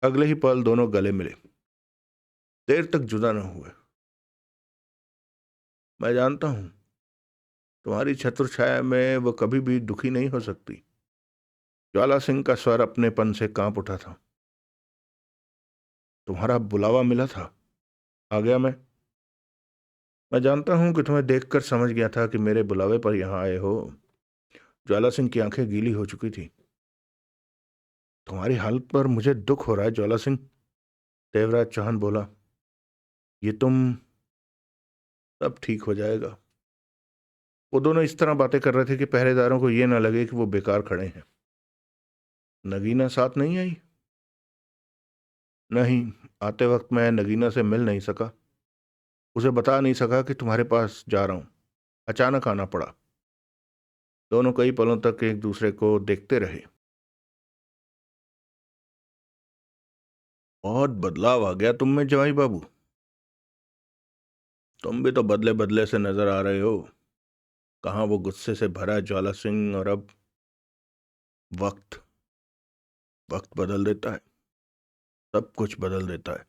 अगले ही पल दोनों गले मिले। देर तक जुदा न हुए। मैं जानता हूं तुम्हारी छत्र छाया में वो कभी भी दुखी नहीं हो सकती। ज्वाला सिंह का स्वर अपनेपन से कांप उठा था। तुम्हारा बुलावा मिला था, आ गया मैं जानता हूं कि तुम्हें देखकर समझ गया था कि मेरे बुलावे पर यहां आए हो। ज्वाला सिंह की आंखें गीली हो चुकी थी। तुम्हारी हालत पर मुझे दुख हो रहा है ज्वाला सिंह, देवराज चौहान बोला। ये तुम सब ठीक हो जाएगा। वो दोनों इस तरह बातें कर रहे थे कि पहरेदारों को ये ना लगे कि वो बेकार खड़े हैं। नगीना साथ नहीं आई? नहीं, आते वक्त मैं नगीना से मिल नहीं सका। उसे बता नहीं सका कि तुम्हारे पास जा रहा हूं। अचानक आना पड़ा। दोनों कई पलों तक एक दूसरे को देखते रहे। बहुत बदलाव आ गया तुम में जवाई बाबू। तुम भी तो बदले बदले से नजर आ रहे हो। कहाँ वो गुस्से से भरा ज्वाला सिंह, और अब वक्त वक्त बदल देता है। सब कुछ बदल देता है।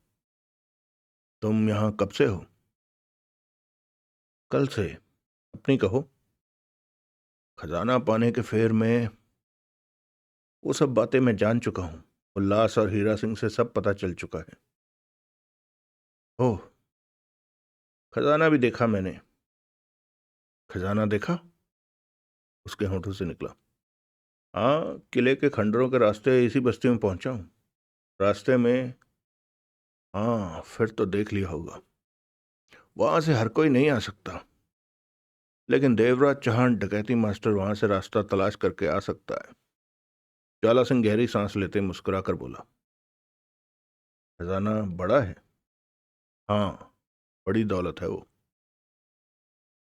तुम यहाँ कब से हो? कल से। अपनी कहो। खजाना पाने के फेर में वो सब बातें मैं जान चुका हूं। उल्लास और हीरा सिंह से सब पता चल चुका है। ओह, खजाना भी देखा मैंने। खजाना देखा? उसके होंठों से निकला। हाँ, किले के खंडरों के रास्ते इसी बस्ती में पहुंचा हूं। रास्ते में। हाँ, फिर तो देख लिया होगा। वहां से हर कोई नहीं आ सकता, लेकिन देवराज चौहान डकैती मास्टर वहां से रास्ता तलाश करके आ सकता है। ज्वाला सिंह गहरी सांस लेते मुस्कुराकर बोला। खजाना बड़ा है? हाँ, बड़ी दौलत है वो।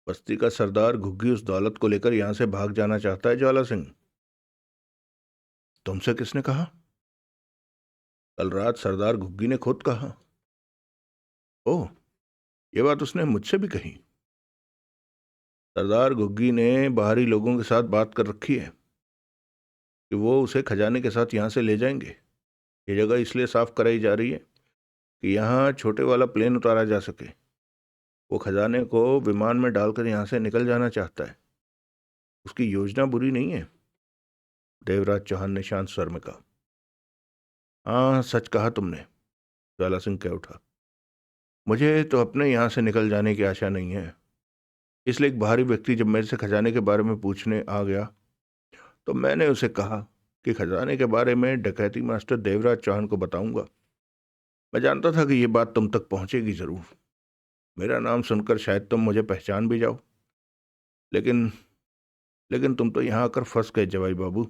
बस्ती का सरदार घुग्गी उस दौलत को लेकर यहां से भाग जाना चाहता है ज्वाला सिंह। तुमसे किसने कहा? कल रात सरदार घुग्गी ने खुद कहा। ओह, ये बात उसने मुझसे भी कही। सरदार घुग्गी ने बाहरी लोगों के साथ बात कर रखी है कि वो उसे खजाने के साथ यहां से ले जाएंगे। ये जगह इसलिए साफ कराई जा रही है कि यहाँ छोटे वाला प्लेन उतारा जा सके। वो खजाने को विमान में डालकर यहां से निकल जाना चाहता है। उसकी योजना बुरी नहीं है, देवराज चौहान ने शांत स्वर में कहा। हाँ, सच कहा तुमने, ज्वाला सिंह कह उठा। मुझे तो अपने यहाँ से निकल जाने की आशा नहीं है। इसलिए एक बाहरी व्यक्ति जब मेरे से खजाने के बारे में पूछने आ गया तो मैंने उसे कहा कि खजाने के बारे में डकैती मास्टर देवराज चौहान को बताऊंगा। मैं जानता था कि ये बात तुम तक पहुंचेगी जरूर। मेरा नाम सुनकर शायद तुम मुझे पहचान भी जाओ, लेकिन लेकिन तुम तो यहाँ आकर फंस गए जवाई बाबू।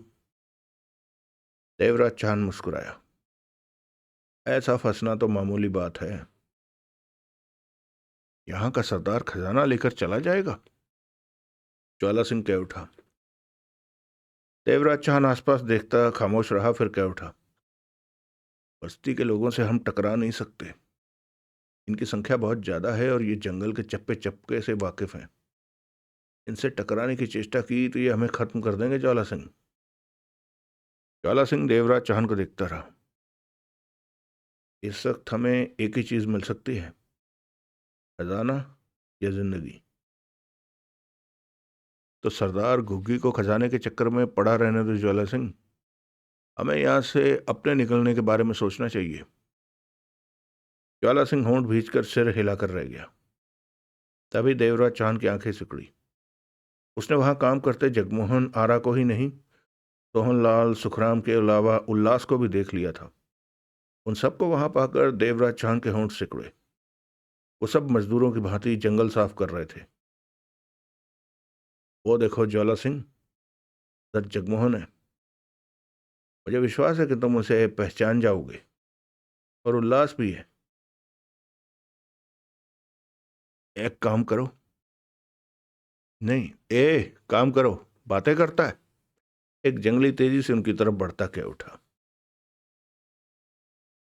देवराज चौहान मुस्कुराया। ऐसा फंसना तो मामूली बात है। यहां का सरदार खजाना लेकर चला जाएगा? ज्वाला सिंह कह उठा। देवराज चांद आसपास देखता खामोश रहा, फिर कह उठा, बस्ती के लोगों से हम टकरा नहीं सकते। इनकी संख्या बहुत ज्यादा है और ये जंगल के चप्पे चप्पे से वाकिफ हैं। इनसे टकराने की चेष्टा की तो ये हमें खत्म कर देंगे। ज्वाला सिंह। ज्वाला सिंह देवराज चांद को देखता रहा। इस वक्त हमें एक ही चीज मिल सकती है, खजाना या जिंदगी। तो सरदार घुग्गी को खजाने के चक्कर में पड़ा रहने दो ज्वाला सिंह। हमें यहां से अपने निकलने के बारे में सोचना चाहिए। ज्वाला सिंह होंठ भींचकर सिर हिलाकर रह गया। तभी देवराज चांद की आंखें सिकुड़ी। उसने वहां काम करते जगमोहन आरा को ही नहीं, सोहनलाल सुखराम के अलावा उल्लास को भी देख लिया था। उन सबको वहां पाकर देवराज चांद के होंठ सिकुड़े। वो सब मजदूरों की भांति जंगल साफ कर रहे थे। वो देखो ज्वाला सिंह, सर जगमोहन है। मुझे विश्वास है कि तुम उसे पहचान जाओगे। और उल्लास भी है। एक काम करो। नहीं, काम करो। बातें करता है। एक जंगली तेजी से उनकी तरफ बढ़ता कह उठा।